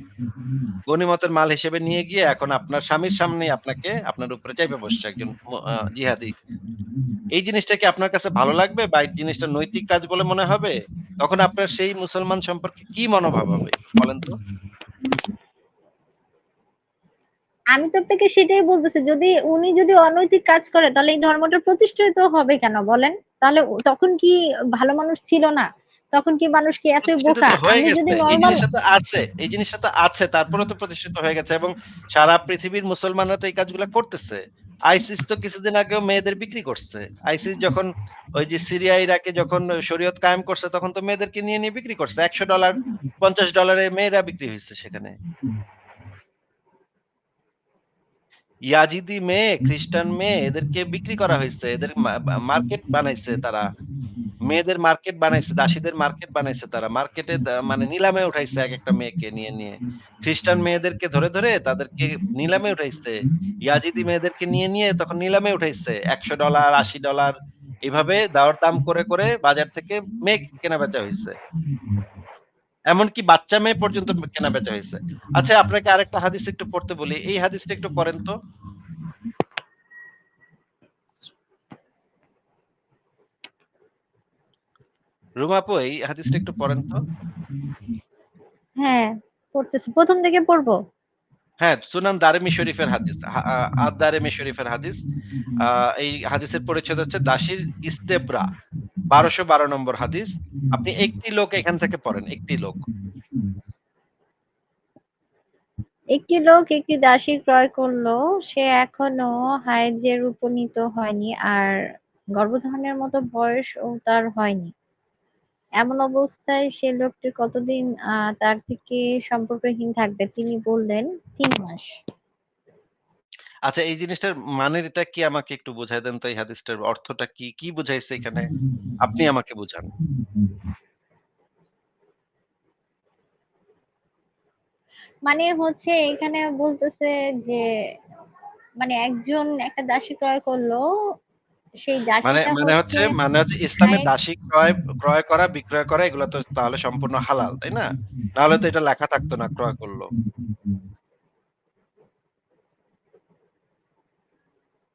গনিমতের মাল হিসেবে নিয়ে গিয়ে এখন আপনার স্বামীর সামনেই আপনাকে আপনার উপরে চাইপা বসছে একজন জিহাদি। এই জিনিসটা কি আপনার কাছে ভালো লাগবে বা এই জিনিসটা নৈতিক কাজ বলে মনে হবে? তখন আপনার সেই মুসলমান সম্পর্কে কি মনোভাব হবে? বলেন তো? আমি তো আপনাকে সেটাই বলতেছি, যদি উনি যদি অনৈতিক কাজ করে তাহলে এই ধর্মটা প্রতিষ্ঠিত হবে কেন বলেন? তাহলে তখন কি ভালো মানুষ ছিল না? তখন কি মানুষ কি এতই প্রতিষ্ঠিত বোকা? তো হয়ে আমি যদি গেছে। এই নরমাল, জিনিসটা তো আছে। এই জিনিসটা তো আছে। তারপরেও তো প্রতিষ্ঠিত হয়ে গেছে এবং সারা পৃথিবীর মুসলমানরা তো এই কাজগুলা করতেছে। আইসিস তো কিছুদিন আগেও মেয়েদের বিক্রি করছে। আইসিস যখন ওই যে সিরিয়া, ইরাকে যখন শরীয়ত কায়েম করছে তখন তো মেয়েদেরকে নিয়ে বিক্রি করছে। $১০০ $৫০ এ মেয়েরা বিক্রি হইছে সেখানে। ইয়াজিদি মেয়ে, খ্রিস্টান মেয়ে এদেরকে বিক্রি করা হইছে। এদের মার্কেট বানাইছে তারা। মেয়েদের মার্কেট বানাইছে, দাসীদের মার্কেট বানাইছে তারা। মার্কেটে মানে নিলামে উঠাইছে একেকটা মেয়েকে নিয়ে। খ্রিস্টান মেয়েদেরকে ধরে তাদেরকে নিলামে উঠাইছে। ইয়াজিদি মেয়েদেরকে নিয়ে তখন নিলামে উঠাইছে। $১০০ $৮০ এভাবে দেওয়ার দাম করে বাজার থেকে মেয়ে কেনাবেচা হইছে। এমনকি বাচ্চা মেয়ে পর্যন্ত কেনাবেচা হইছে। আচ্ছা আপনাকে আরেকটা হাদিস একটু পড়তে বলি। এই হাদিসটা একটু পড়েন তো। রুমা আপু এই হাদিসটা একটু পড়েন তো। হ্যাঁ পড়তেছি, প্রথম থেকে পড়বো। হ্যাঁ, সুনান দারিমি শরীফের হাদিস। হা আ আদ-দারিমি শরীফের হাদিস। আ এই হাদিসের পরিচ্ছেদ হচ্ছে দাসীর ইস্তেব্রা। ১২১২ নম্বর হাদিস। আপনি একটি লোক এখান থেকে পড়েন, একটি লোক। একটি লোক একটি দাসী ক্রয় করলো, সে এখনো হায়েজে উপনীত হয়নি আর গর্ভধারণের মতো বয়সও তার হয়নি। এমন অবস্থায় সে লোকটি কতদিন তার থেকে সম্পর্কহীন থাকবে? তিনি বললেন, ৩ মাস। আচ্ছা এই জিনিসটার মানেরটা কি আমাকে একটু বুঝায় দেন তো এই হাদিসটার অর্থটা কি? কি বুঝাইছে এখানে? আপনি আমাকে বুঝান। মানে হচ্ছে এখানে বলতেছে যে মানে একজন একটা দাসী ক্রয় করলো, সেই মানে দাসীটা মানে হচ্ছে হচ্ছে মানে হচ্ছে ইসলামে হায়েজ। দাসী ক্রয় করা, বিক্রয় করা এগুলা তো তাহলে সম্পূর্ণ হালাল, তাই না? নাহলে তো এটা লেখা থাকতো না ক্রয় করল।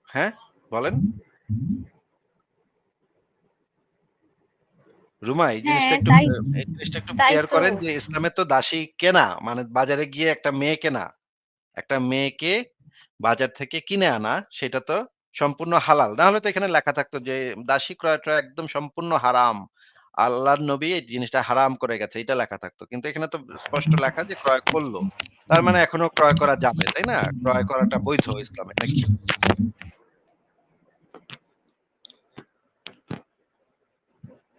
হ্যাঁ? বলেন। রুমা হ্যাঁ তাই, এই জিনিসটা একটু তাই ক্লিয়ার তো। করেন যে ইসলামে তো দাসী কেনা মানে বাজারে গিয়ে একটা মেয়ে কেনা, একটা মেয়েকে বাজার থেকে কিনে আনা সেটা তো সম্পূর্ণ হালাল। না হলে তো এখানে লেখা থাকতো যে দাসী ক্রয়টা একদম সম্পূর্ণ হারাম। আল্লাহর নবী এই জিনিসটা হারাম করে গেছে এটা লেখা থাকতো। কিন্তু এখানে তো স্পষ্ট লেখা যে ক্রয় করল। তার মানে এখনো ক্রয় করা যাবে, তাই না? ক্রয় করাটা বৈধ ইসলামে নাকি?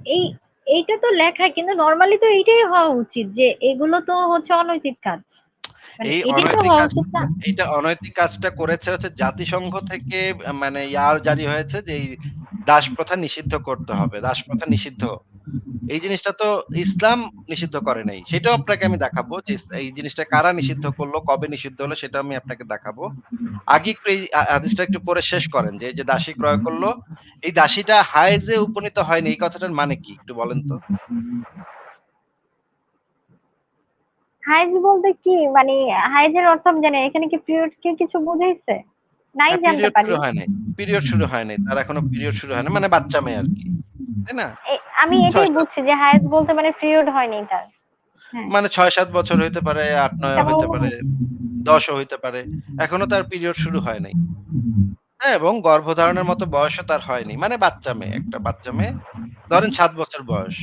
এই এইটা তো লেখা, কিন্তু নরমালি তো এইটাই হওয়া উচিত যে এগুলো তো হচ্ছে অনৈতিক কাজ। মানে এই এটাই তো অনৈতিক হওয়া উচিত না? কাজটা এটা অনৈতিক কাজটা করেছে হচ্ছে জাতিসংঘ থেকে মানে জারি হয়েছে যে এই দাস প্রথা নিষিদ্ধ করতে হবে। দাস প্রথা নিষিদ্ধ। এই জিনিসটা তো ইসলাম নিষিদ্ধ করে নাই। সেটাও আপনাকে আমি দেখাবো যে এই জিনিসটা কারা নিষিদ্ধ করলো, কবে নিষিদ্ধ হলো সেটাও আমি আপনাকে দেখাবো। আগে একটু এই হাদিসটা একটু পড়ে শেষ করেন যে এই যে দাসী ক্রয় করলো, এই দাসীটা হায়েজে উপনীত হয়নি এই কথাটার মানে কি? একটু বলেন তো? হাইজ বলতে কি মানে, হাইজের অর্থ আমি জানি না। এখানে কি পিরিয়ড কে কিছু বুঝাইছে? নাই হ্যাঁ, জানতে পিরিয়ড পারি। শুরু হয় নাই। পিরিয়ড শুরু হয় নাই। তার এখনো পিরিয়ড শুরু হয় নাই। মানে বাচ্চা মেয়ে আরকি। তাই না? আমি এটাই ৬-৭ বুঝছি যে হায়েজ বলতে মানে পিরিয়ড হয়নি তার। হ্যাঁ। মানে ৬-৭ বছর হইতে পারে, ৮-৯ ও তেমন হইতে পারে, ১০ ও হইতে পারে। এখনো তার পিরিয়ড শুরু হয় নাই। হ্যাঁ, এবং গর্ভধারণের মতো বয়সও তার হয়নি। মানে বাচ্চা মেয়ে, একটা বাচ্চা মেয়ে। ধরেন ৭ বছর বয়স।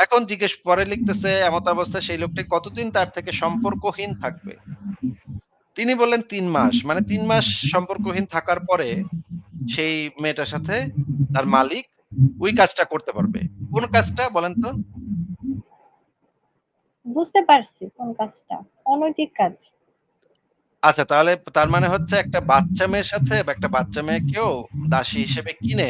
এখন পরে লিখতেছে এমত অবস্থায় সেই লোকটি কতদিন তার থেকে সম্পর্কহীন থাকবে? তিনি বললেন ৩ মাস। মানে ৩ মাস সম্পর্কহীন থাকার পরে সেই মেয়েটার সাথে তার মালিক ওই কাজটা করতে পারবে। কোন কাজটা বলেন তো? বুঝতে পারছি কোন কাজটা। অনৈতিক কাজ। আচ্ছা, তাহলে তার মানে হচ্ছে একটা বাচ্চা মেয়ের সাথে বা একটা বাচ্চা মেয়েকেও দাসী হিসেবে কিনে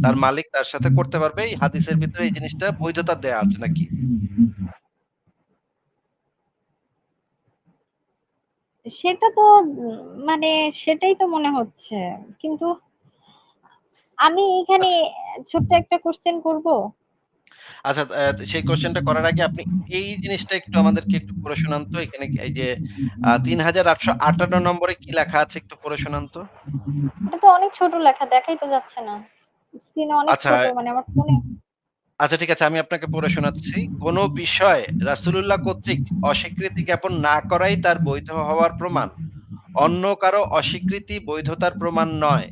তার মালিক তার সাথে করতে পারবে। এই হাদিসের ভিতরে এই জিনিসটা বৈধতা দেয়া আছে নাকি? সেটা তো মানে সেটাই তো মনে হচ্ছে। কিন্তু আমি এখানে আচ্ছা, ছোট্ট একটা কোয়েশ্চেন করব। আচ্ছা, সেই কোয়েশ্চেনটা করার আগে আপনি এই জিনিসটা একটু আমাদেরকে একটু পড়ে শোনান তো। এখানে এই যে ৩,৮৫৮ নম্বরে কি লেখা আছে একটু পড়ে শোনান তো? এটা তো অনেক ছোট লেখা, দেখাই তো যাচ্ছে না। স্ক্রিনে অনেক আচ্ছা, ছোট, মানে আমার ফোনে। আচ্ছা, ঠিক আছে, আমি আপনাকে পড়ে শোনাচ্ছি। কোন বিষয় রাসূলুল্লাহ কর্তৃক অস্বীকৃতি জ্ঞাপন না করাই তার বৈধ হওয়ার প্রমাণ। অন্য কারো অস্বীকৃতি বৈধতার প্রমাণ নয়।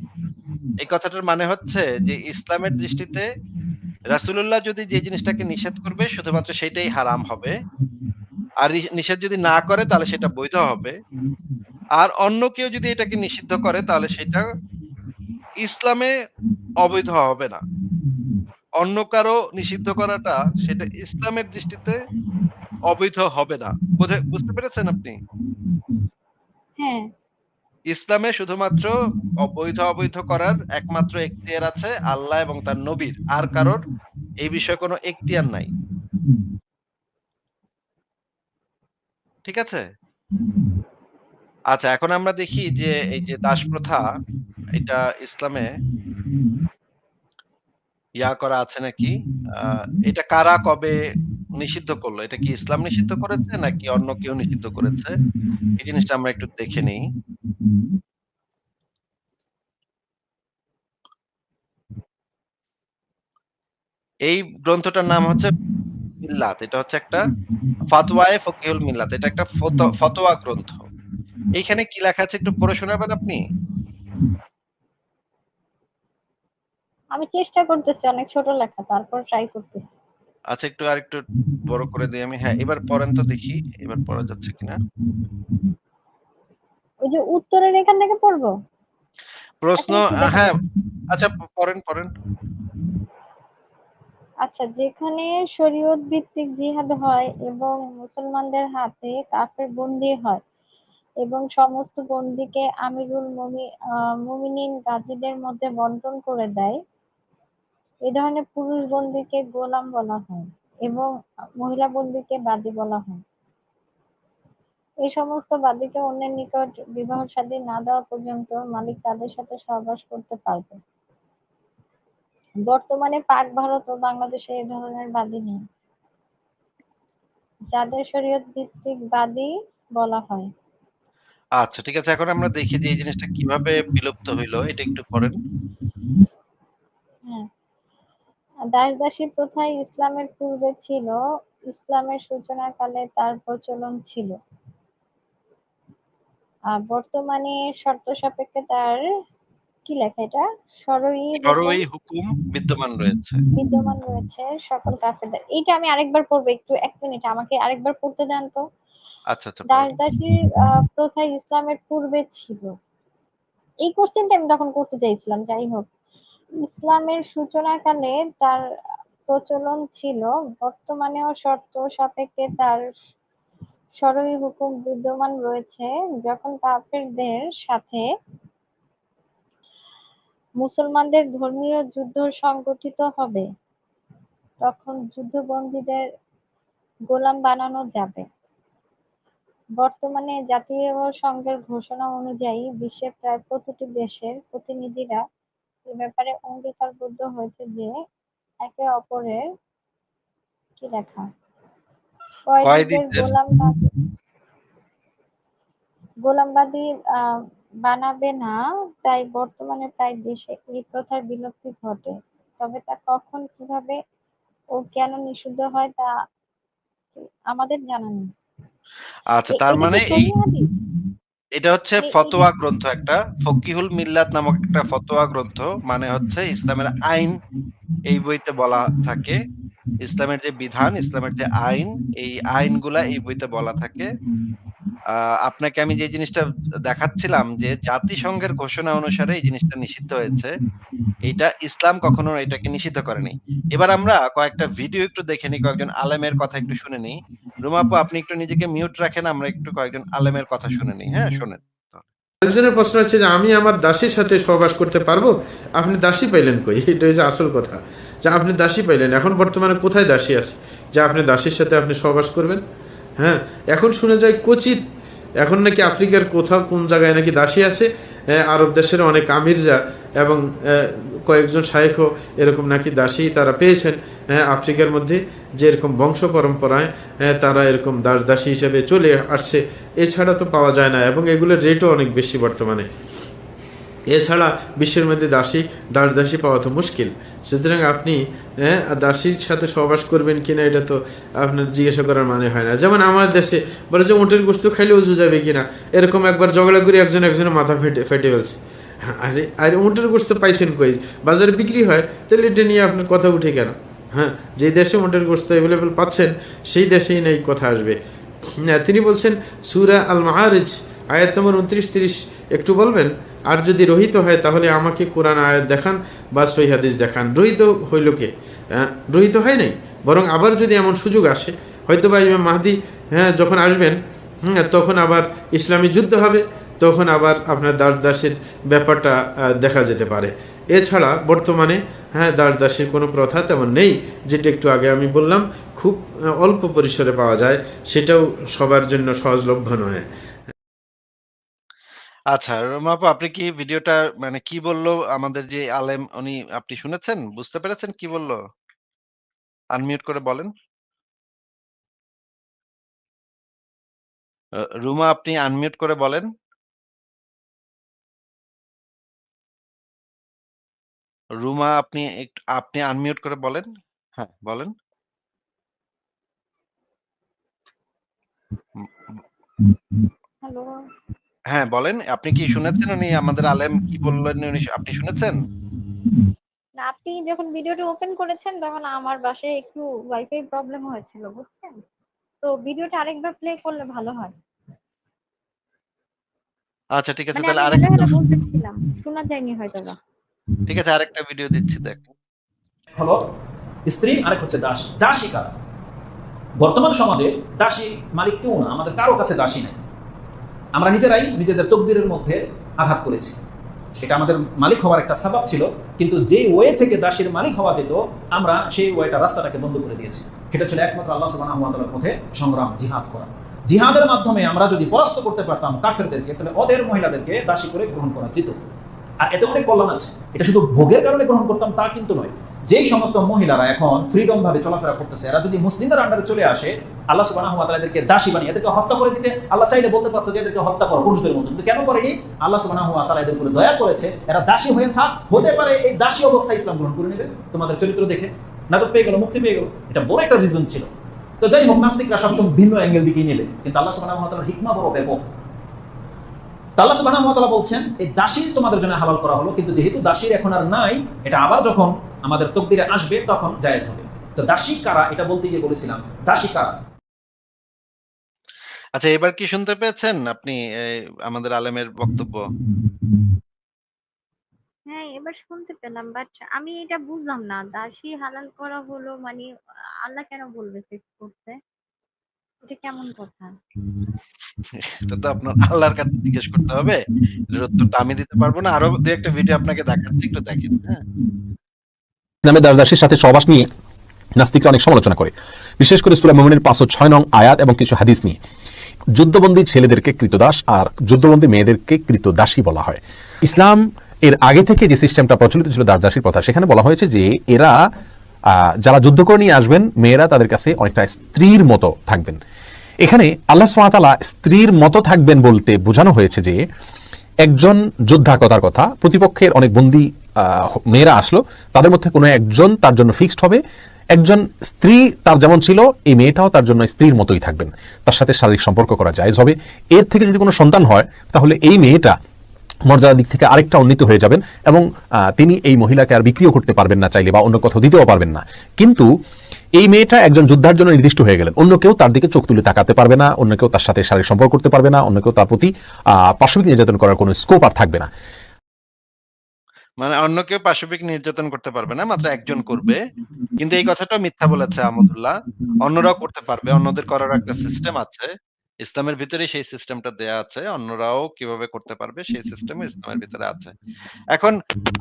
এই কথাটার মানে হচ্ছে যে ইসলামের দৃষ্টিতে রাসূলুল্লাহ যদি যে জিনিসটাকে নিষেধ করবে শুধুমাত্র সেটাই হারাম হবে। আর নিষেধ যদি না করে তাহলে সেটা বৈধ হবে। আর অন্য কেউ যদি এটাকে নিষিদ্ধ করে তাহলে সেটা ইসলামে অবৈধ হবে না। অন্য কারো নিষিদ্ধ করাটা সেটা ইসলামের দৃষ্টিতে অবৈধ হবে না। বুঝতে পেরেছেন আপনি? হ্যাঁ। ইসলামে শুধুমাত্র অবৈধ করার একমাত্র এখতিয়ার আছে আল্লাহ এবং তার নবীর। আর কারোর এই বিষয়ে কোনো এখতিয়ার নাই। ঠিক আছে? আচ্ছা, এখন আমরা দেখি যে এই যে দাস প্রথা এটা ইসলামে করা আছে নাকি? আ এটা কারা কবে নিষিদ্ধ করলো? এটা কি ইসলাম নিষিদ্ধ করেছে নাকি অন্য কেউ নিষিদ্ধ করেছে? এই জিনিসটা আমরা একটু দেখে নেই। এই গ্রন্থটার নাম হচ্ছে মিল্লাত। এটা হচ্ছে একটা ফাতওয়ায়ে ফকিহুল মিল্লাত। এটা একটা ফতোয়া গ্রন্থ। এইখানে কি লেখা আছে একটু পড়ে শোনাবেন আপনি? আমি চেষ্টা করতেছি, অনেক ছোট লেখা, তারপর ট্রাই করতেছি। আচ্ছা, একটু আরেকটু বড় করে দেই আমি। হ্যাঁ, এবার পড়েন তো দেখি। এবার পড়া যাচ্ছে কিনা? ওই যে উত্তরের এখান থেকে পড়বো? প্রশ্ন এখন কি দেখা হ্যাঁ, যাচ্ছে? আচ্ছা, পড়েন। আচ্ছা, যেখানে শরীয়ত ভিত্তিক জিহাদ হয় এবং মুসলমানদের হাতে কাফের বন্দী হয় এবং সমস্ত বন্দীকে মুমিনিন গাজীদের মধ্যে বন্টন করে দেয়, এ ধরনের পুরুষ বন্দীকে গোলাম বলা হয় এবং মহিলা বন্দীকে বাদী বলা হয়। এই সমস্ত বাদীকে অন্যের নিকট বিবাহ শাদী না দেওয়া পর্যন্ত মালিক তাদের সাথে সহবাস করতে পারবে। বর্তমানে পাক ভারত ও বাংলাদেশে এ ধরনের বাদী নেই, যাদের শরীয়ত ভিত্তিক বাদী বলা হয়। আচ্ছা, ঠিক আছে। এখন আমরা দেখি যে এই জিনিসটা কিভাবে বিলুপ্ত হইলো। এটা একটু পড়েন। হ্যাঁ, দাস-দাসী প্রথা ইসলামের পূর্বে ছিল, ইসলামের সূচনাকালে তার প্রচলন ছিল। বর্তমানে শর্ত সাপেক্ষে তার কি লেখা এটা? শরঈ হুকুম শরঈ হুকুম বিদ্যমান রয়েছে। বিদ্যমান রয়েছে সকল কাফেরদের। এইটা আমি আরেকবার পড়বো, একটু ১ মিনিট আমাকে আরেকবার পড়তে দেন তো। আচ্ছা, পড়েন। দাস-দাসীর প্রথা ইসলামের পূর্বে ছিল। এই কোশ্চেনটা আমি তখন করতে চাইছিলাম, যাই হোক। ইসলামের সূচনাকালে তার প্রচলন ছিল, বর্তমানেও শর্ত সাপেক্ষে তার শরঈ হুকুম বিদ্যমান রয়েছে। যখন কাফেরদের সাথে মুসলমানদের ধর্মীয় যুদ্ধ সংগঠিত হবে, তখন যুদ্ধবন্দীদের গোলাম বানানো যাবে। বর্তমানে জাতিসংঘের ঘোষণা অনুযায়ী বিশ্বের প্রায় প্রতিটি দেশের প্রতিনিধিরা এ ব্যাপারে অঙ্গীকারবদ্ধ হয়েছে যে একে অপরের কি লেখা কয়েদীদের কয়েদীদের গোলামবাদী বানাবে না। তাই বর্তমানে প্রায় দেশে এই প্রথার বিলুপ্তি ঘটে। তবে তা কখন, কিভাবে ও কেন নিষিদ্ধ হয় তা আমাদের জানা নেই। আচ্ছা, তার এটা কি মানে সহিহ হাদিস? এটা হচ্ছে এই ফতোয়া গ্রন্থ একটা। ফকিহুল মিল্লাত নামক একটা ফতোয়া গ্রন্থ। মানে হচ্ছে ইসলামের আইন এই বইতে বলা থাকে। ইসলামের যে বিধান, ইসলামের যে আইন, এই আইনগুলা এই বইতে বলা থাকে। আপনাকে আমি যে জিনিসটা দেখাচ্ছিলাম যে জাতিসংঘের ঘোষণা অনুসারে এই জিনিসটা নিষিদ্ধ হয়েছে। এইটা ইসলাম কখনো এটাকে নিষিদ্ধ করেনি। এবার আমরা কয়েকটা ভিডিও একটু দেখে নিই, কয়েকজন আলেমের কথা একটু শুনে নিই। রুমা আপু আপনি একটু নিজেকে মিউট রাখেন, আমরা একটু কয়েকজন আলেমের কথা শুনে নিই। হ্যাঁ? শোনেন। একজনের প্রশ্ন হচ্ছে যে আমি আমার দাসীর সাথে সহবাস করতে পারবো? আপনি দাসী পাইলেন কই? এটা হচ্ছে আসল কথা, যে আপনি দাসী পাইলেন, এখন বর্তমানে কোথায় দাসী আছে যে আপনি দাসীর সাথে আপনি সহবাস করবেন? হ্যাঁ, এখন শুনে যায় কচিত এখন নাকি আফ্রিকার কোথাও কোন জায়গায় নাকি দাসী আছে। আরব দেশের অনেক আমিররা এবং কয়েকজন শায়েখও এরকম নাকি দাসী তারা পেয়েছেন আফ্রিকার মধ্যে, যে এরকম বংশ পরম্পরায় তারা এরকম দাসী হিসেবে চলে আসছে। এছাড়া তো পাওয়া যায় না, এবং এগুলোর রেটও অনেক বেশি বর্তমানে। এছাড়া বিশ্বের মধ্যে দাসী পাওয়া তো মুশকিল। সুতরাং আপনি দাসীর সাথে সহবাস করবেন কিনা এটা তো আপনার জিজ্ঞাসা করার মানে হয় না। যেমন আমাদের দেশে বলে যে উটের গোস্ত খাইলে উজু যাবে কিনা, এরকম একবার ঝগড়া করে একজনের মাথা ফেটে ফেলছে। আরে আরে উটের গোস্ত পাইছেন কই? বাজারে বিক্রি হয়, তাহলে এটা নিয়ে আপনার কথা উঠে কেন? হ্যাঁ, যে দেশে উটের গোস্ত অ্যাভেলেবেল পাচ্ছেন সেই দেশেই নাই কথা আসবে। তিনি বলছেন সূরা আল মাআরিজ আয়াত নম্বর 29-30 একটু বলবেন, আর যদি রহিত হয় তাহলে আমাকে কোরআন আয়াত দেখান বা সহিহ হাদিস দেখান। রহিত হইল কে? রহিত হয় নাই, বরং আবার যদি এমন সুযোগ আসে, হয়তো বা ইমাম মাহদি যখন আসবেন তখন আবার ইসলামী যুদ্ধ হবে, তখন আবার আপনার দাসের ব্যাপারটা দেখা যেতে পারে। এছাড়া বর্তমানে দাসের কোনো প্রথা তেমন নেই, যেটা একটু আগে আমি বললাম খুব অল্প পরিসরে পাওয়া যায়, সেটাও সবার জন্য সহজলভ্য নয়। আচ্ছা, রুমা আপু আপনি কি ভিডিওটা মানে কি বললো আমাদের যে আলেম উনি আপনি শুনেছেন? বুঝতে পেরেছেন কি বলল? আনমিউট করে বলেন। রুমা আপনি আনমিউট করে বলেন। রুমা আপনি আনমিউট করে বলেন। হ্যাঁ, বলেন। উম হ্যালো। হ্যাঁ, বলেন। আপনি কি শুনেছেন উনি আমাদের আলেম কি বললেন আপনি শুনেছেন? না, আপনি যখন ভিডিওটা ওপেন করেছেন তখন আমার বাসায় একটু ওয়াইফাই প্রবলেম হয়েছিল, বুঝছেন? তো ভিডিওটা আরেকবার প্লে করলে ভালো হয়। আচ্ছা ঠিক আছে মানে তাহলে আমি হেলো আরেকটা হেলো বলতেছিলাম, শোনা যায়নি হয়তোবা। ঠিক আছে আরেকটা ভিডিও দিচ্ছি দেখেন। হলো স্ত্রী, আরেক হচ্ছে দাসী। দাসী কারা? বর্তমান সমাজে দাসী মালিক কেউ না, আমাদের কারো কাছে দাসী নাই। আমরা নিজেরাই নিজেদের তকদিরের মধ্যে আঘাত করেছি। এটা আমাদের মালিক হওয়ার একটা সাবাব ছিল, কিন্তু যে ওয়ে থেকে দাসীর মালিক হওয়া যেত আমরা সেই ওয়েটা রাস্তাটাকে বন্ধ করে দিয়েছি। সেটা ছিল একমাত্র আল্লাহ সুবহানাহু ওয়া তাআলার পথে সংগ্রাম, জিহাদ করা। জিহাদের মাধ্যমে আমরা যদি পরাস্ত করতে পারতাম কাফেরদেরকে, তাহলে ওদের মহিলাদেরকে দাসী করে গ্রহণ করা যেত। আর এত অনেক কল্যাণ আছে। এটা শুধু ভোগের কারণে গ্রহণ করতাম তা কিন্তু নয়। যেই সমস্ত মহিলারা এখন ফ্রিডম ভাবে চলাফেরা করতেছে, এরা যদি মুসলিমদের আন্ডারে চলে আসে, আল্লাহ সুবহানাহু ওয়া তাআলা এদেরকে দাসী বানিয়ে এদেরকে হত্যা করে দিতে আল্লাহ চাইলে বলতে পারতো যে এদেরকে হত্যা করো পুরুষদের মতো, কিন্তু কেন করেনি? আল্লাহ সুবহানাহু ওয়া তাআলা এদের উপরে দয়া করেছে, এরা দাসী হয়ে থাক, হতে পারে এই দাসী অবস্থায় ইসলাম গ্রহণ করে নেবে তোমাদের চরিত্র দেখে, নাজত পেয়ে গেল, মুক্তি পেয়ে গেল। এটা বড় একটা রিজন ছিল। তো যাই হোক, নাস্তিকরা সবসময় ভিন্ন অ্যাঙ্গেল দিকেই নেবে, কিন্তু আল্লাহ সুবহানাহু ওয়া তাআলার হিকমা বড় ব্যাপক। আল্লাহ সুবহানাহু ওয়া তাআলা বলছেন এই দাসী তোমাদের জন্য হালাল করা হলো, কিন্তু যেহেতু দাসীর এখন আর নাই, এটা আবার যখন আমাদের তকদিরে আসবে তখন জায়েজ হবে। তো দাসী কারা এটা বলতে গিয়ে বলেছিলাম, দাসী কারা। আচ্ছা এবার কি শুনতে পেয়েছেন আপনি আমাদের আলেমের বক্তব্য? হ্যাঁ, এবার শুনতে পেলাম, বাট আমি এটা বুঝলাম না, দাসী হালাল করা হলো মানে আল্লাহ কেন বলবে সেক্স করতে? এটা কেমন কথা? এটা তো আপনার আল্লাহর কাছে জিজ্ঞেস করতে হবে। এটার উত্তর তো আমি দিতে পারব না। আরো ২-১ টা ভিডিও আপনাকে দেখাচ্ছি, একটু দেখেন, হ্যাঁ? ইসলামের দাসদাসীর সাথে সহবাস নিয়ে নাস্তিকরা অনেক সমালোচনা করে, বিশেষ করে সূরা মুমিনের ৫০৬ নং আয়াত এবং কিছু হাদিস নিয়ে। যুদ্ধবন্দী ছেলেদেরকে কৃতদাস আর যুদ্ধবন্দী মেয়েদেরকে কৃতদাসী বলা হয়। ইসলাম এর আগে থেকে যে সিস্টেমটা প্রচলিত ছিল দাসদাসীর প্রথা, সেখানে বলা হয়েছে যে এরা যারা যুদ্ধ করে নিয়ে আসবেন, মেয়েরা তাদের কাছে অনেকটা স্ত্রীর মতো থাকবেন। এখানে আল্লাহ সুবহানাহু ওয়া তাআলা স্ত্রীর মতো থাকবেন বলতে বোঝানো হয়েছে যে একজন যোদ্ধা কথার কথা, প্রতিপক্ষের অনেক বন্দী মেয়েরা আসলো, তাদের মধ্যে কোনো একজন তার জন্য ফিক্সড হবে, একজন স্ত্রী তার যেমন ছিল এই মেয়েটাও তার জন্য স্ত্রীর মতোই থাকবেন, তার সাথে শারীরিক সম্পর্ক করা জায়েজ হবে। এর থেকে যদি কোনো সন্তান হয় তাহলে এই মেয়েটা মর্যাদার দিক থেকে আরেকটা উন্নীত হয়ে যাবেন এবং তিনি এই মহিলাকে আর বিক্রিও করতে পারবেন না চাইলে, বা অন্য কোথাও দিতেও পারবেন না। কিন্তু এই মেয়েটা একজন যোদ্ধার জন্য নির্দিষ্ট হয়ে গেলেন, অন্য কেউ তার দিকে চোখ তুলে তাকাতে পারবে না, অন্য কেউ তার সাথে শারীরিক সম্পর্ক করতে পারবে না, অন্য কেউ তার প্রতি পাশবিক নির্যাতন করার কোনো স্কোপ আর থাকবে না। মানে অন্য কেউ পাশবিক নির্যাতন করতে পারবে না, মাত্র একজন করবে। কিন্তু এই কথাটাও মিথ্যা বলেছে আহমদুল্লাহ। অন্যরাও করতে পারবে। অন্যদের করার একটা সিস্টেম আছে। ইসলামের ভিতরে সেই সিস্টেমটা দেয়া আছে। অন্যরাও কিভাবে করতে পারবে সেই সিস্টেমও ইসলামের ভিতরে আছে। এখন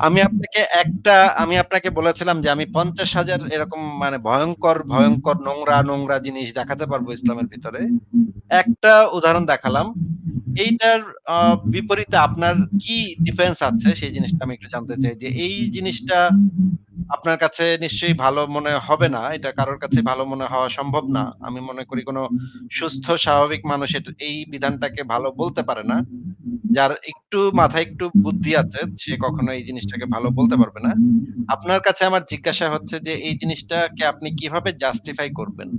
আমি আপনাকে বলেছিলাম যে আমি ৫০,০০০ এরকম মানে ভয়ংকর, ভয়ংকর নোংরা জিনিস দেখাতে পারবো ইসলামের ভিতরে। একটা উদাহরণ দেখালাম। এইটার বিপরীতে আপনার কি ডিফেন্স আছে সেই জিনিসটা আমি একটু জানতে চাই যে এই জিনিসটা আপনার কাছে নিশ্চয়ই ভালো মনে হবে না। এটা কারোর কাছে ভালো মনে হওয়া সম্ভব না। আমি মনে করি কোন সুস্থ স্বাভাবিক মানুষ এই বিধানটাকে ভালো বলতে পারে না। যার একটু মাথায় একটু বুদ্ধি আছে সে কখনো এই জিনিসটাকে ভালো বলতে পারবে না। আপনার কাছে আমার জিজ্ঞাসা হচ্ছে যে এই জিনিসটাকে আপনি কিভাবে জাস্টিফাই করবেন?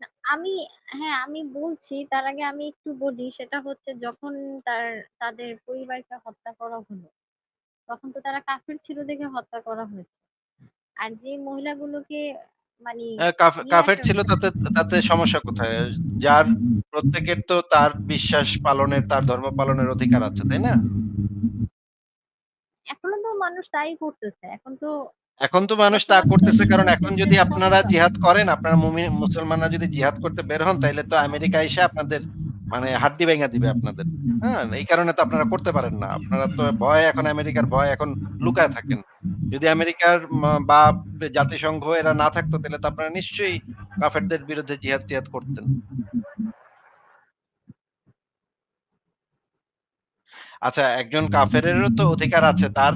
না, আমি হ্যাঁ, আমি বলছি তার আগে আমি একটু বলি সেটা হচ্ছে যখন তাদের পরিবারকে হত্যা করা হলো তখন তো তারা কাফির ছিল দেখে হত্যা করা হয়েছে। আর যে মহিলাগুলোকে মানে নিয়ে কাফের আসা ছিল তাতে তাতে সমস্যা কোথায়? যার প্রত্যেকের তো তার বিশ্বাস পালনের, তার ধর্ম পালনের অধিকার আছে, তাই না? এখনো তো মানুষ তাই করতেছে। এখন তো এখন তো মানুষ তা বর্তমান করতেছে কারণ দিনে এখন যদি দেখতেছি আপনারা সমস্যা জিহাদ করেন, আপনারা মুসলমানরা যদি জিহাদ করতে বের হন তাইলে তো আমেরিকা এসে আপনাদের মানে হাড্ডি ভেঙে দিবে আপনাদের। হ্যাঁ? এই কারণে তো আপনারা করতে পারেন না। আপনারা তো ভয়ে এখন আমেরিকার ভয়ে এখন লুকায় থাকেন। যদি আমেরিকার বা জাতিসংঘ এরা না থাকতো তাহলে তো আপনারা নিশ্চয়ই কাফেরদের বিরুদ্ধে জিহাদ-টিহাদ করতেন। আচ্ছা একজন কাফেরেরও তো অধিকার আছে। তার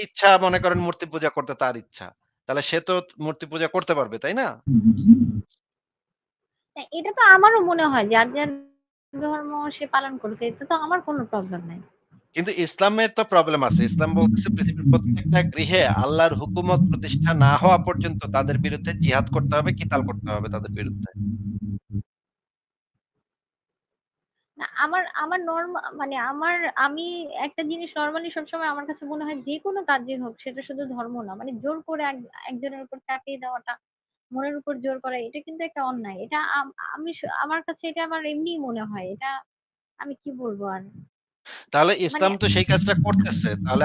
ইচ্ছা মনে করেন মূর্তি পূজা করতে তার ইচ্ছা। তাহলে সে তো মূর্তি পূজা করতে পারবে, তাই না? হ্যাঁ, এটা তো আমারও মনে হয় যার ধর্ম সে পালন করবে। এতে তো আমার কোনো প্রবলেম নাই। কিন্তু ইসলামের তো প্রবলেম আছে। ইসলাম বলতেছে পৃথিবীর প্রত্যেকটা গৃহে আল্লাহর হুকুমত প্রতিষ্ঠা না হওয়া পর্যন্ত তাদের বিরুদ্ধে জিহাদ করতে হবে, কিতাল করতে হবে তাদের বিরুদ্ধে। না আমার আমার মানে আমি একটা জিনিস নরমালি সবসময় আমার কাছে মনে হয় যেকোনো কাজই হোক সেটা শুধু ধর্ম না। মানে জোর করে একজনের উপর চাপিয়ে দেওয়াটা, মনের উপর জোর করা এটা কিন্তু একটা অন্যায়। এটা আমার কাছে এটা আমার এমনিই মনে হয়। এটা আমি কি বলবো আর? তাহলে মানে ইসলাম তো সেই কাজটা করতেছে। তাহলে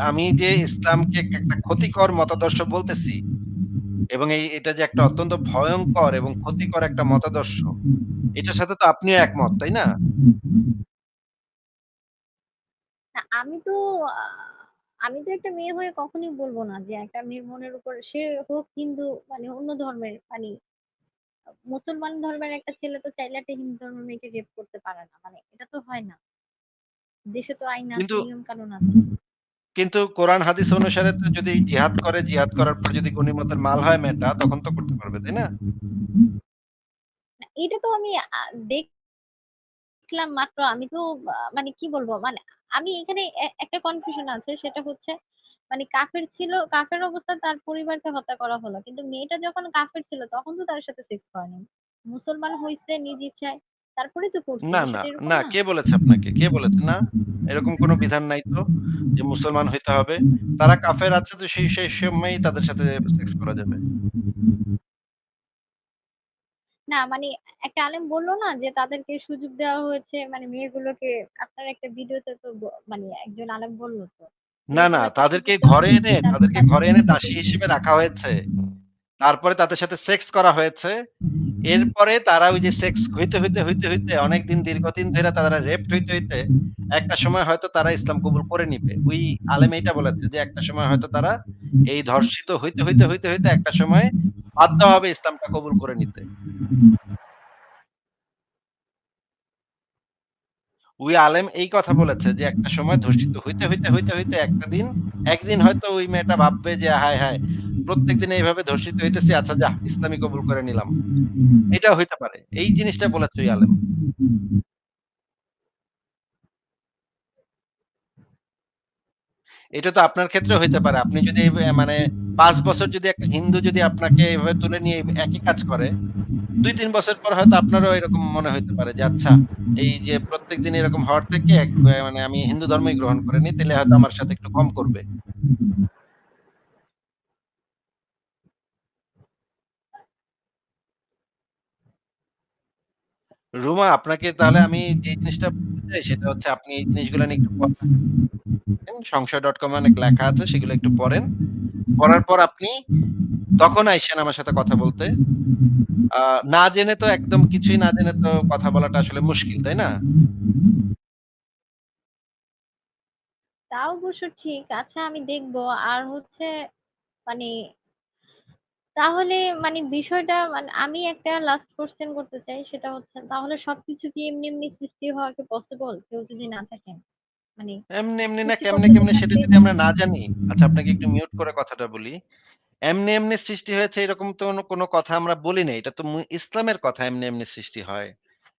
আমি যে ইসলামকে একটা ক্ষতিকর মতাদর্শ বলতেছি এবং এটা যে একটা অত্যন্ত ভয়ংকর এবং ক্ষতিকর একটা মতাদর্শ, এটার সাথে তো আপনিও একমত, তাই না? না, আমি তো একটা মেয়ে হয়ে কখনোই বলবো না যে একটা মেয়ের মনের উপর সে হোক হিন্দু মানে অন্য ধর্মের মানে মুসলমান ধর্মের একটা ছেলে তো চাইলে একটা হিন্দু ধর্মের মেয়েকে রেপ করতে পারে না। মানে এটা তো হয় না। দেশে তো আইন আছে, কিন্তু নিয়ম কানুন আছে। কিন্তু কোরআন হাদিস অনুসারে তো যদি জিহাদ করে, জিহাদ করার পর যদি গনিমতের মাল হয় মেয়েটা তখন তো করতে পারবে, তাই না? না, এটা তো আমি দেখলাম মাত্র। আমি তো মানে কি বলবো মানে আমি এখানে একটা কনফিউশন আছে সেটা হচ্ছে মানে কাফের অবস্থা তার পরিবারকে হত্যা করা হলো কিন্তু মেয়েটা যখন কাফের ছিল তখন তো তার সাথে সেক্স করেনি। মুসলমান হয়েছে নিজ ইচ্ছায় তারপরে তো করছে না, না, বিষয়টা এরকম না। না। কে বলেছে আপনাকে? কে বলেছে? না, এরকম কোন বিধান নাই তো যে মুসলমান হইতে হবে। তারা কাফের আছে তো সেই সময়েই তাদের সাথে সেক্স করা যাবে। না মানে একটা আলেম বললো না যে তাদেরকে সুযোগ দেওয়া হয়েছে মানে মেয়েগুলোকে। আপনার একটা ভিডিওতে তো মানে একজন আলেম বললো তো যে না, না, এরকম একটা সুযোগ দেওয়া হয়েছে তারপর তাদেরকে তাদের ঘরে এনে মধ্যে দাসী হিসেবে রাখা হয়েছে। তারপরে তাদের সাথে সেক্স করা হয়েছে। এরপরে তারা ওই যে সেক্স হইতে অনেকদিন দীর্ঘদিন ধইরা তারা রেপড হইতে একটা সময় হয়তো তারা ইসলাম কবুল করে নিবে। ওই আলেম এইটা বলেছে যে একটা সময় হয়তো তারা এই ধর্ষিত হইতে একটা সময় বাধ্য হবে ইসলামটা কবুল করে নিতে। ওই আলেম এই কথা বলেছে যে একটা সময় ধর্ষিত হইতে একটা দিন একদিন হয়তো ওই মেয়েটা ভাববে যে হায়, হায়! প্রত্যেকদিন এইভাবে ধর্ষিত হইতেছি আচ্ছা যাহ ইসলামই কবুল করে নিলাম। এটাও হইতে পারে। এই জিনিসটা বলেছে ওই আলেম। এটা তো আপনার ক্ষেত্রেও হইতে পারে। আপনি যদি মানে ৫ বছর যদি একটা হিন্দু যদি আপনাকে এভাবে তুলে নিয়ে একই কাজ করে, ২-৩ বছর পর হয়তো আপনারও এরকম মনে হইতে পারে যে আচ্ছা এই যে প্রত্যেকদিন এরকম হওয়ার থেকে মানে আমি হিন্দু ধর্মই গ্রহণ করে নিই, তাইলে হয়তো আমার সাথে একটু কম করবে। রুমা আপনাকে তাহলে আমি যে জিনিসটা বলতে চাই সেটা হচ্ছে আপনি এই জিনিসগুলো নিয়ে একটু পড়েন। সংশয়.com এ অনেক লেখা আছে সেগুলো একটু পড়েন। পড়ার পর আপনি তখন আইসেন আমার সাথে কথা বলতে। আ না জেনে তো একদম কিছুই না জেনে তো কথা বলাটা আসলে মুশকিল, তাই না? তা অবশ্য ঠিক। আচ্ছা আমি দেখব। আর হচ্ছে মানে তাহলে মানে বিষয়টা মানে আমি একটা লাস্ট কোশ্চেন করতে চাই, সেটা হচ্ছে তাহলে সবকিছু কি এমনি এমনি সৃষ্টি হওয়া কি পসিবল কেউ যদি না থাকেন, মানে এমনি, এমনি না কেমনে, সৃষ্টিকর্তা তো কেমনে সেটা থাকবেই যদি না? আমরা না জানি, আচ্ছা আপনাকে একটু মিউট করে কথাটা বলি। এমনি, এমনি সৃষ্টি হয়েছে এরকম তো কোনো কথা আমরা বলি নাই। এটা তো ইসলামের কথা এমনি, এমনি সৃষ্টি হয়।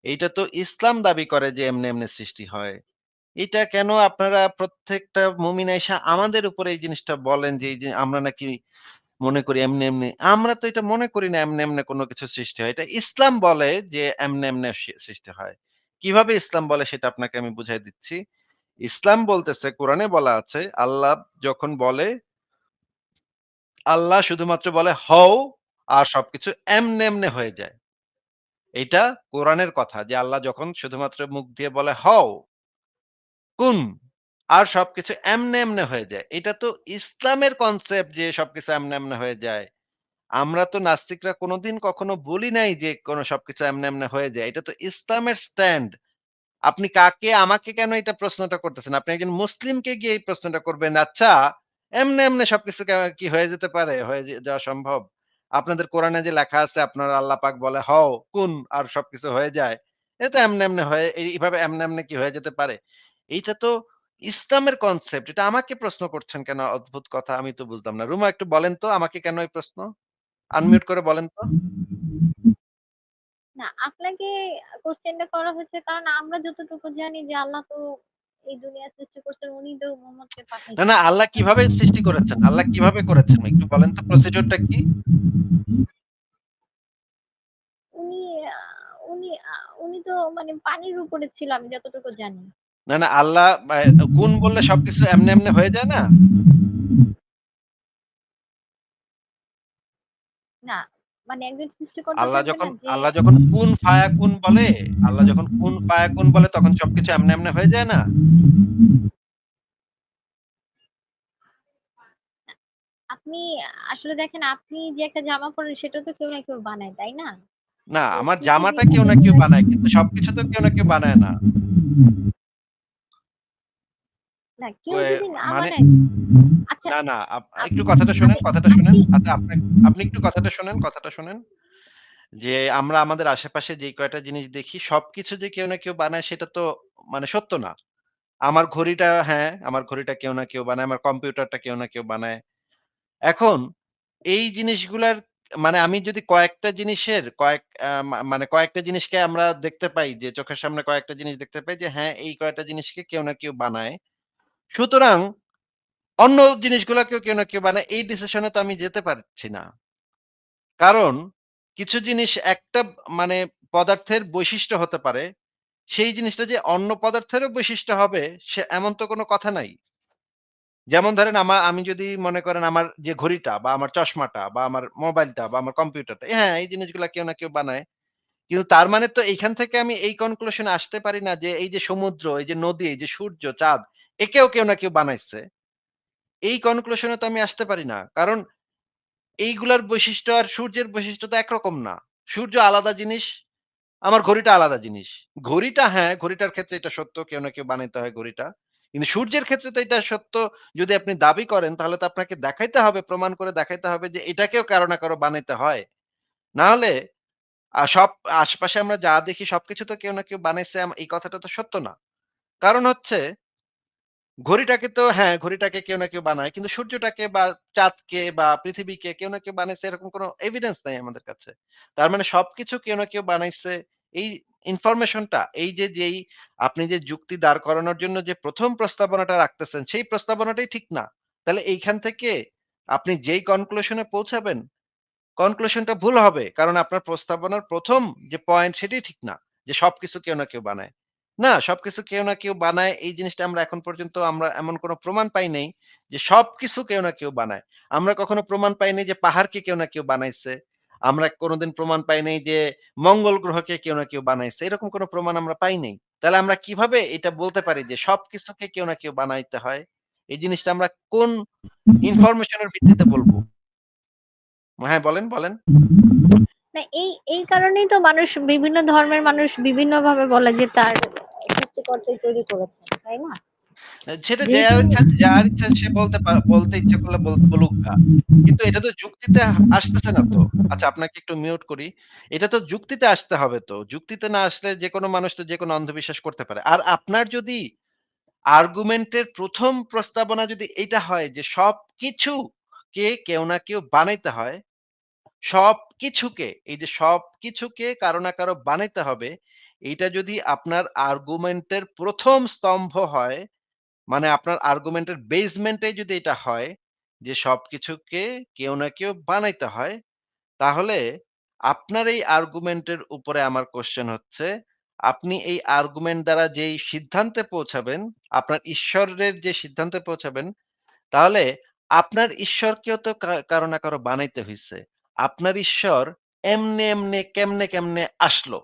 এইটা তো ইসলাম দাবি করে যে এমনি, এমনি সৃষ্টি হয়। এটা কেন আপনারা প্রত্যেকটা মুমিন আইসা আমাদের উপরে এই জিনিসটা বলেন যে এই যে আমরা নাকি মনে করি এমনি, এমনি। আমরা তো এটা মনে করি না এমনি, এমনি কোনো কিছু সৃষ্টি হয়। এটা ইসলাম বলে যে এমনি, এমনি সৃষ্টি হয়। কিভাবে ইসলাম বলে সেটা আপনাকে আমি বুঝাই দিচ্ছি। ইসলাম বলতেছে কোরআনে বলা আছে আল্লাহ যখন বলে, আল্লাহ শুধুমাত্র বলে হও আর সবকিছু এমনে, এমনে হয়ে যায়। এইটা কোরআনের কথা যে আল্লাহ যখন শুধুমাত্র মুখ দিয়ে বলে হও, কুন আর সবকিছু এমনে, এমনে হয়ে যায়। এটা তো ইসলামের কনসেপ্ট যে সবকিছু এমনে, এমনে হয়ে যায়। আমরা তো নাস্তিকরা কোনদিন কখনো বলি নাই যে কোন সবকিছু এমনে, এমনে হয়ে যায়। এটা তো ইসলামের স্ট্যান্ড। আপনি কাকে আমাকে কেন এটা প্রশ্নটা করতেছেন? আপনি একজন মুসলিমকে গিয়ে এই প্রশ্নটা করবেন। আচ্ছা, এমনে, এমনে সবকিছু কি হয়ে যেতে পারে? হয়ে যাওয়া সম্ভব? আপনাদের কোরআনে যে লেখা আছে আপনার আল্লাহ পাক বলে, "হও, কুন" আর সবকিছু হয়ে যায়। এটা তো এমনে, এমনে হয়ে এইভাবে এমনে, এমনে কি হয়ে যেতে পারে? এইটা তো ইসলামের কনসেপ্ট। এটা আমাকে প্রশ্ন করছেন কেন? অদ্ভুত কথা আমি তো বুঝলাম না। রুমা একটু বলেন তো আমাকে কেন এই প্রশ্ন? আনমিউট করে বলেন তো। না, আপনাকে কোশ্চেনটা করা হয়েছে কারণ আমরা যতটুকু জানি যে আল্লাহ তো এই দুনিয়া সৃষ্টি করছেন, উনি তো মোহাম্মদকে না, পাঠাইছেন। না আল্লাহ কিভাবে সৃষ্টি করেছেন? আল্লাহ কিভাবে করেছেন? একটু বলেন তো প্রসিডিউর টা কি? উনি উনি তো মানে পানির উপরে ছিল আমি যতটুকু জানি। না, না আল্লাহ কুন বললে সবকিছু এমনি, এমনি হয়ে যায় না? না, মানে একজন সৃষ্টিকর্তা আল্লাহ থাকবে যখন না যে আল্লাহ যখন কুন ফায়াকুন বলে, আল্লাহ যখন কুন ফায়াকুন বলে তখন সবকিছু এমনি, এমনি হয়ে যায় না? আপনি আসলে দেখেন আপনি যে একটা জামা পরেন সেটা তো কেউ না কেউ বানায়, তাই না? না, তো আমার জামাটা পৃথিবীটা কেউ না দেখে কেউ রাখেন। বানায়। কিন্তু সবকিছু তো কেউ না কেউ বানায় না। না কেউ কয়ে যদি না মানে বানায়, আচ্ছা না, না একটু আপনি কথাটা শোনেন, আমি কথাটা শোনেন। আপনি আচ্ছা আপনি একটু কথাটা শোনেন, কথাটা শোনেন। যে আমরা আমাদের আশেপাশে যে কয়টা জিনিস দেখি সবকিছু যে কেউ না কেউ বানায় সেটা তো মানে সত্য না। আমার ঘড়িটা হ্যাঁ, আমার ঘড়িটা কেউ না কেউ বানায়। আমার কম্পিউটারটা কেউ না কেউ বানায়। এখন এই জিনিসগুলার মানে আমি যদি কয়েকটা জিনিসের কয়েক মানে কয়েকটা জিনিসকে আমরা দেখতে পাই যে চোখের সামনে কয়েকটা জিনিস দেখতে পাই যে হ্যাঁ, এই কয়েকটা জিনিসকে কেউ না কেউ বানায়। সুতরাং অন্য জিনিসগুলাকেও কেউ না কেউ বানায়। এই ডিসিশন এ তো আমি যেতে পারছি না। কারণ কিছু জিনিস একটা মানে পদার্থের বৈশিষ্ট্য হতে পারে। সেই জিনিসটা যে অন্য পদার্থেরও বৈশিষ্ট্য হবে সে এমন তো কোনো কথা নাই। যেমন ধরেন আমি যদি মনে করেন আমার যে ঘড়িটা বা আমার চশমাটা বা আমার মোবাইলটা বা আমার কম্পিউটারটা হ্যাঁ, এই জিনিসগুলা কেউ না কেউ বানায়। কিন্তু তার মানে তো এইখান থেকে আমি এই কনক্লুশন এ আসতে পারি না যে এই যে সমুদ্র, এই যে নদী, এই যে সূর্য, চাঁদ একেও কেউ না কেউ বানাইছে। এই কনক্লুশন এ তো আমি আসতে পারি না। কারণ এইগুলার বৈশিষ্ট্য আর সূর্যের বৈশিষ্ট্য তো একরকম না। সূর্য আলাদা জিনিস, আমার ঘড়িটা আলাদা জিনিস। ঘড়িটা হ্যাঁ, ঘড়িটার ক্ষেত্রে এটা সত্য কেউ না কেউ বানাইতে হয় ঘড়িটা। কিন্তু সূর্যের ক্ষেত্রে তো এটা সত্য যদি আপনি দাবি করেন তাহলে তো আপনাকে দেখাইতে হবে, প্রমাণ করে দেখাইতে হবে যে এটাকেও কারো না কারো বানাইতে হয়। না হলে সব আশপাশে আমরা যা দেখি সবকিছু তো কেউ না কেউ বানাইছে এই কথাটা তো সত্য না। কারণ হচ্ছে ঘড়িটাকে তো হ্যাঁ, ঘড়িটাকে কেউ না কেউ বানায়। কিন্তু সূর্যটাকে বা চাঁদকে বা পৃথিবীকে কেউ না কেউ বানাইছে এরকম কোনো এভিডেন্স নাই আমাদের কাছে। তার মানে সবকিছু কেউ না কেউ বানাইছে। এই ইনফরমেশনটা এই যে যেই আপনি যে যুক্তি দাঁড় করানোর জন্য যে ১ম প্রস্তাবনাটা রাখতেছেন, সেই প্রস্তাবনাটাই ঠিক না। তাহলে এইখান থেকে আপনি যেই কনক্লুশন এ পৌঁছাবেন কনক্লুশনটা ভুল হবে। কারণ আপনার প্রস্তাবনার ১ম যে পয়েন্ট সেটাই ঠিক না। যে সবকিছু কেউ না কেউ বানায়। না, সবকিছু কেউ না কেউ বানায় এই জিনিসটা আমরা এখন পর্যন্ত আমরা এমন কোন প্রমাণ পাই নাই যে সবকিছু কেউ না কেউ বানায়। আমরা কখনো প্রমাণ পাই নাই যে পাহাড়কে কেউ না কেউ বানাইছে। আমরা কোনোদিন প্রমাণ পাই নাই যে মঙ্গল গ্রহকে কেউ না কেউ বানাইছে। এরকম কোনো প্রমাণ আমরা পাই নাই। তাহলে আমরা কিভাবে এটা বলতে পারি যে সবকিছুকে কেউ না কেউ বানাইতে হয়? এই জিনিসটা আমরা কোন ইনফরমেশন এর ভিত্তিতে বলব? হ্যাঁ, বলেন, বলেন। না, এই কারণেই তো মানুষ, বিভিন্ন ধর্মের মানুষ বিভিন্নভাবে বলে যে তার সৃষ্টিকর্তাই তৈরি করেছেন, তাই না? সেটা যেহেতু যার ইচ্ছা সে বলতে ইচ্ছা করলে বলুক গা। কিন্তু এটা তো যুক্তিতে আসতেছে না তো। আচ্ছা, আপনাকে একটু মিউট করি। এটা তো যুক্তিতে আসতে হবে তো। যুক্তিতে না আসলে যেকোনো মানুষ তো যেকোনো অন্ধবিশ্বাস করতে পারে। আর আপনার যদি আর্গুমেন্টের ১ম প্রস্তাবনা যদি এইটা হয় যে সবকিছুকে কেউ না কেউ বানাইতে হয়, সবকিছুকে, এই যে সবকিছুকে কারো না কারো বানাইতে হবে, এইটা যদি আপনার আর্গুমেন্টের ১ম স্তম্ভ হয়, মানে আপনার আর্গুমেন্টের বেসমেন্টে যদি এটা হয় যে সবকিছুকে কেউ না কেউ বানাইতে হয়, তাহলে আপনার এই আর্গুমেন্টের উপরে আমার কোশ্চেন হচ্ছে, আপনি এই আর্গুমেন্ট দ্বারা যেই সিদ্ধান্তে পৌঁছাবেন, আপনার ঈশ্বরের যে সিদ্ধান্তে পৌঁছাবেন, তাহলে আপনার ঈশ্বরকেও তো কারো না কারো বানাইতে হইছে। আপনার ঈশ্বর এমনে কেমনে আসলো?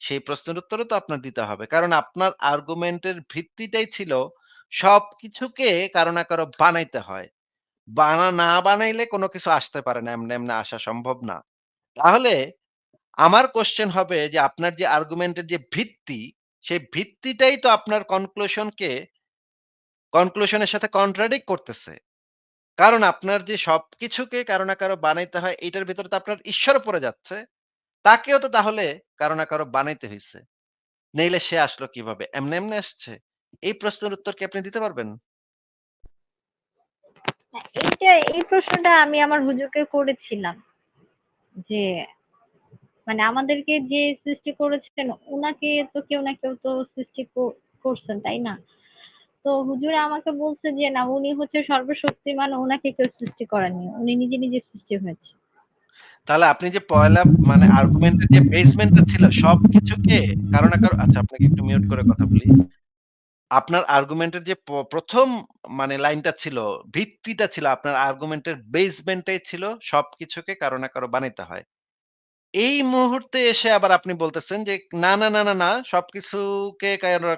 সেই প্রশ্নের উত্তরও তো আপনার দিতে হবে। কারণ আপনার আর্গুমেন্টের ভিত্তিটাই ছিল সবকিছুকে কারো না কারো বানাইতে হয়। না বানাইলে কোনো কিছু আসতে পারে না। এমনে আসা সম্ভব না। তাহলে আমার কোয়েশ্চেন হবে যে আপনার যে আর্গুমেন্টের যে ভিত্তি, সেই ভিত্তিটাই তো আপনার কনক্লুশন এর সাথে কন্ট্রাডিক্ট করতেছে। কারণ আপনার যে সবকিছুকে কারো না কারো বানাইতে হয়, এইটার ভেতরে তো আপনার ঈশ্বর পড়ে যাচ্ছে। তাকেও তো তাহলে কারো না কারো বানাইতে হইছে। নইলে সে আসলো কিভাবে? এমনে আসছে? এই প্রশ্নের উত্তর কি আপনি দিতে পারবেন? এই প্রশ্নটা আমি আমার হুজুরকে করেছিলাম যে মানে আমাদেরকে যে সৃষ্টি করেছেন উনাকে তো কেউ না কেউ তো সৃষ্টি করছেন, তাই না? তো হুজুর আমাকে বলছে যে না, উনি হচ্ছে সর্বশক্তিমান, ওনাকে কেউ সৃষ্টি করেননি, উনি নিজে নিজে সৃষ্টি হয়েছে। তাহলে আপনি যে পয়লা মানে আর্গুমেন্টের যে বেসমেন্টটা ছিল সবকিছুকে কারো না কারো, আচ্ছা, আপনাকে একটু মিউট করে কথা বলি। আপনার আর্গুমেন্টের যে ১ম মানে লাইনটা ছিল, ভিত্তিটা ছিল, আপনার আর্গুমেন্টের বেসমেন্টটাই ছিল সবকিছুকে কারো না কারো বানাইতে হয়। এই মুহূর্তে এসে আবার আপনি বলতেছেন যে না, সবকিছুকে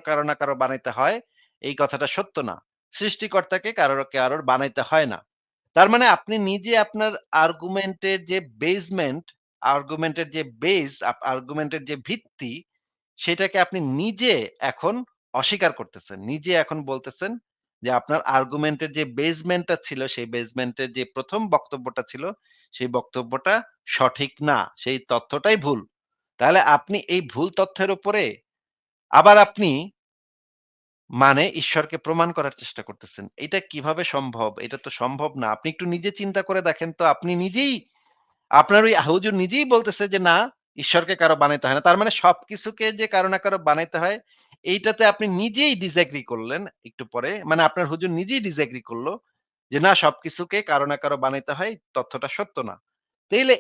কারো না কারো বানাইতে হয়। এই কথাটা সত্য না। সৃষ্টিকর্তাকে কারোর বানাইতে হয় না। তার মানে আপনি নিজে আপনার আর্গুমেন্টের যে বেসমেন্ট, আর্গুমেন্টের যে বেস, আর্গুমেন্টের যে ভিত্তি, সেটাকে আপনি নিজে এখন অস্বীকার করতেছেন। নিজে এখন বলতেছেন যে আপনার আর্গুমেন্টের যে বেসমেন্টটা ছিল, সেই বেসমেন্টের যে ১ম বক্তব্যটা ছিল, সেই বক্তব্যটা সঠিক না। সেই তথ্যটাই ভুল। তাহলে আপনি এই ভুল তথ্যের উপরে আবার আপনি মানে ঈশ্বরকে প্রমাণ করার চেষ্টা করতেছেন। এটা কিভাবে সম্ভব? এটা তো সম্ভব না। আপনি একটু নিজে চিন্তা করে দেখেন তো, আপনি নিজেই, আপনার ওই হুজুর নিজেই বলতেছে যে না, ঈশ্বরকে কারো বানাইতে হয় না। তার মানে সবকিছুকে যে কারো না কারো বানাইতে হয়, এইটাতে আপনি নিজেই ডিসএগ্রি করলেন একটু পরে। মানে আপনার হুজুর নিজেই ডিসএগ্রি করল যে না, সবকিছুকে কারো না কারো বানাইতে হয়, তথ্যটা সত্য না। তাইলে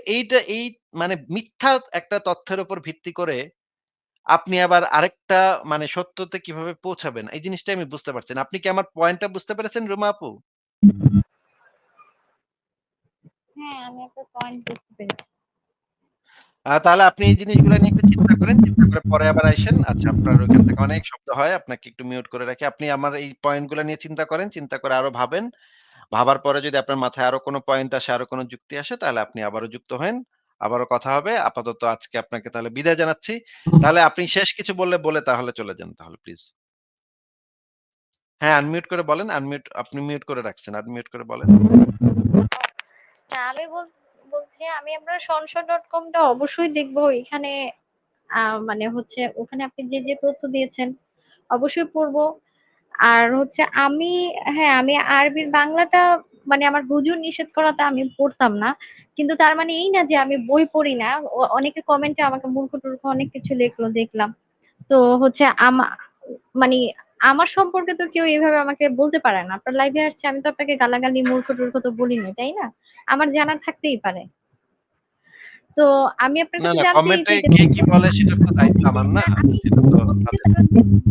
এই মানে মিথ্যা একটা তথ্যের উপর ভিত্তি করে আপনি আবার আরেকটা মানে সত্যতে কিভাবে পৌঁছাবেন? এই জিনিসটাই আমি বুঝতে পারছি না। আপনি কি আমার পয়েন্টটা বুঝতে পেরেছেন রুমা আপু? হ্যাঁ, আমি আপনার পয়েন্ট বুঝতে পেরেছি। তাহলে আপনি এই জিনিসগুলা নিয়ে একটু চিন্তা করেন। চিন্তা করে পরে আবার আইসেন। আচ্ছা, আপনার ওইখান থেকে অনেক শব্দ হয়। আপনাকে একটু মিউট করে রাখি। আপনি আমার এই পয়েন্ট গুলা নিয়ে চিন্তা করেন। চিন্তা করে আরো ভাবেন। ভাবার পরে যদি আপনার মাথায় আরো কোনো পয়েন্ট আসে, আরো কোনো যুক্তি আসে, তাহলে আপনি আবারও যুক্ত হয়েন। আবারও কথা হবে। আপাতত আজকে আপনাকে তাহলে বিদায় জানাচ্ছি। তাহলে আপনি শেষ কিছু বলে তাহলে চলে যান তাহলে প্লিজ। হ্যাঁ, আনমিউট করে বলেন। আপনি মিউট করে রাখছেন। আনমিউট করে বলেন। হ্যাঁ, আমি বলছি আমি আপনার সংসদ.com-টা অবশ্যই দেখবো। এখানে মানে হচ্ছে ওখানে আপনি যে যে তথ্য দিয়েছেন অবশ্যই পড়বো। আর হচ্ছে আমি, হ্যাঁ, আমি আরবির বাংলাটা মানে আমার হুজুর নিষেধ করাতে আমি পড়তাম না, কিন্তু তার মানে এই না যে আমি বই পড়ি না। অনেকে কমেন্টে আমাকে মূর্খ টূর্খ অনেক কিছু লিখলো, দেখলাম। তো হচ্ছে মানে আমার সম্পর্কে তো কেউ এইভাবে আমাকে বলতে পারে না। আপনার লাইভে আসছে, আমি তো আপনাকে গালাগালি মূর্খ টূর্খ তো বলিনি, তাই না? আমার জানা থাকতেই পারে। তো আমি আপনার না, কাছে না, জানতে কমেন্টে চাই যে কে কি বলে সেটার তো দায়িত্ব আমার না। আমি সেটা তো অনেকে তাদের। তারা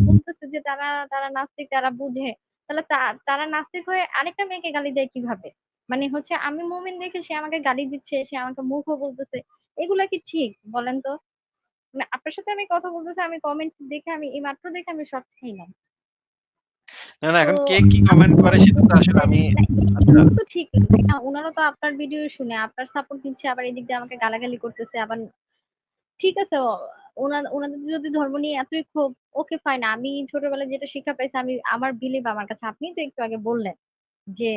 বলতেছে যে তারা তারা নাস্তিক, তারা বুঝে। তাহলে তারা নাস্তিক হয়ে আরেকটা মেয়েকে গালি দেয় কিভাবে? মানে হচ্ছে আমি মুমিন দেখে সে আমাকে গালি দিচ্ছে, সে আমাকে মূর্খ বলতেছে। এগুলা কি ঠিক বলেন তো? মানে আপনার সাথে আমি কথা বলতেছি, আমি কমেন্ট দেখে আমি এইমাত্র দেখে আমি শক খাইলাম। না, না তো এখন কে কি কমেন্ট আপনি করে সেটা তো আসলে আমি না আচ্ছা, এগুলো তো ঠিক না, তাই না? উনারা তো আপনার ভিডিও শুনে আপনার সাপোর্ট দিচ্ছে, আবার এদিক দিয়ে আমাকে গালাগালি করতেছে। আবার ঠিক আছে, উনাদের যদি ধর্ম নিয়ে এতই ক্ষোভ, ওকে ফাইন। আমি ছোটবেলায় যেটা শিক্ষা পাইছি, আমি আমার বিলিভ আমার কাছে। আপনি তো একটু আগে বললেন যে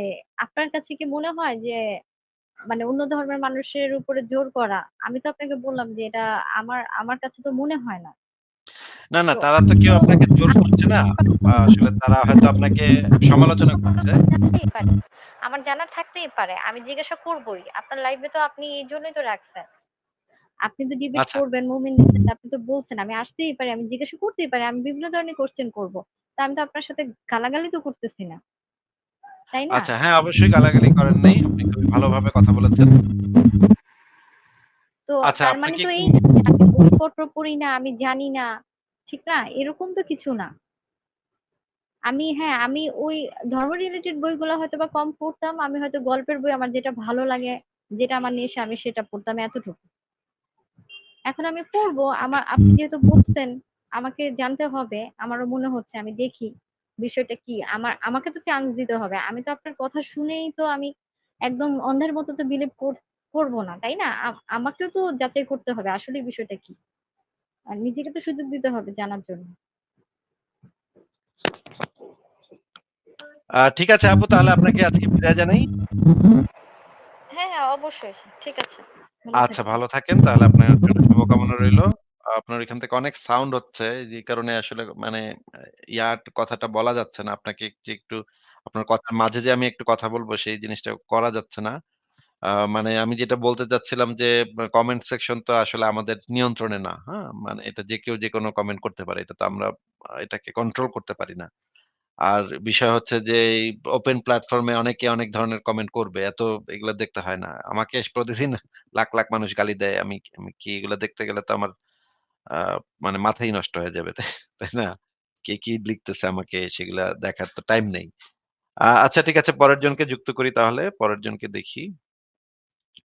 আপনার কাছে কি মনে হয় যে মানে অন্য ধর্মের মানুষের উপরে জোর করা? আমি তো আপনাকে বললাম যে এটা আমার আমার কাছে তো মনে হয় না। না, না তো তারা তো আমি কেউ তো আপনাকে জোর আমি করছে না। আসলে personally তারা হয়তো আপনাকে সমালোচনা করছে। জানতেই পারি। আমার জানার থাকতেই পারে। আমি জিজ্ঞাসা করবই। আপনার লাইভে তো আপনি এইজন্যই তো রাখছেন। আপনি তো ডিবেট আচ্ছা, করবেন মুমিনদের সাথে, আপনি তো বলছেন। আমি আসতেই পারি, আমি জিজ্ঞাসা করতেই পারি। আমি বিভিন্ন ধরনের কোয়েশ্চেন করব। তা আমি তো আপনার সাথে গালাগালি তো করতেছি না। তাই না? আচ্ছা হ্যাঁ, অবশ্যই গালাগালি করেন নাই। আপনি খুবই ভালোভাবে কথা বলেছেন। তো আচ্ছা তার মানে আপনাকে তো একটু এই না যে আমি বইপত্র পড়ি না, আমি জানি না। ঠিক না? এরকম তো কিছু না। আমি ওই ধর্ম রিলেটেড বইগুলো হয়তোবা কম পড়তাম। আমি হয়তো গল্পের বই আমার যেটা ভালো লাগে, যেটা আমার নেশা আমি সেটা পড়তাম এতটুকু। এখন আমি পড়বো। আপনি যেহেতু বলছেন আমাকে জানতে হবে, আমারও মনে হচ্ছে আমি দেখি বিষয়টা কি। আমাকে তো চান্স দিতে হবে। আমি তো আপনার কথা শুনেই তো আমি একদম অন্ধের মতো তো বিলিভ করবো না, তাই না? আমাকেও তো যাচাই করতে হবে আসলে বিষয়টা কি। আর নিজেকে তো সুযোগ দিতে হবে জানার জন্য। ঠিক আছে আপু তাহলে আপনাকে আজকে বিদায় জানাই। হ্যাঁ, হ্যাঁ, অবশ্যই। ঠিক আছে। ভালো আচ্ছা থাকবেন। ভালো থাকেন। তাহলে আপনার জন্য শুভকামনা রইলো। আপনার এখান থেকে অনেক সাউন্ড হচ্ছে। যে কারণে আসলে মানে কথাটা বলা যাচ্ছে না। আপনাকে যে একটু আপনার কথার মাঝে যে আমি একটু কথা বলবো সেই জিনিসটা করা যাচ্ছে না। মানে আমি যেটা বলতে চাচ্ছিলাম যে কমেন্ট সেকশন তো আসলে আমাদের নিয়ন্ত্রণে না। হ্যাঁ? মানে এটা যে কেউ যেকোনো কমেন্ট করতে পারে। এটা তো আমরা এটাকে কন্ট্রোল করতে পারি না। আর বিষয় হচ্ছে যে এই ওপেন প্ল্যাটফর্ম এ অনেকে অনেক ধরনের কমেন্ট করবে। এগুলা দেখতে হয় না। আমাকে প্রতিদিন লাখ, লাখ মানুষ গালি দেয়। আমি কি এগুলা দেখতে গেলে তো আমার আ মানে মাথাই নষ্ট হয়ে যাবে। তাই না? কে কি লিখতেছে আমাকে সেগুলা দেখার তো টাইম নেই। আচ্ছা ঠিক আছে পরের জনকে যুক্ত করি তাহলে। পরের জনকে দেখি।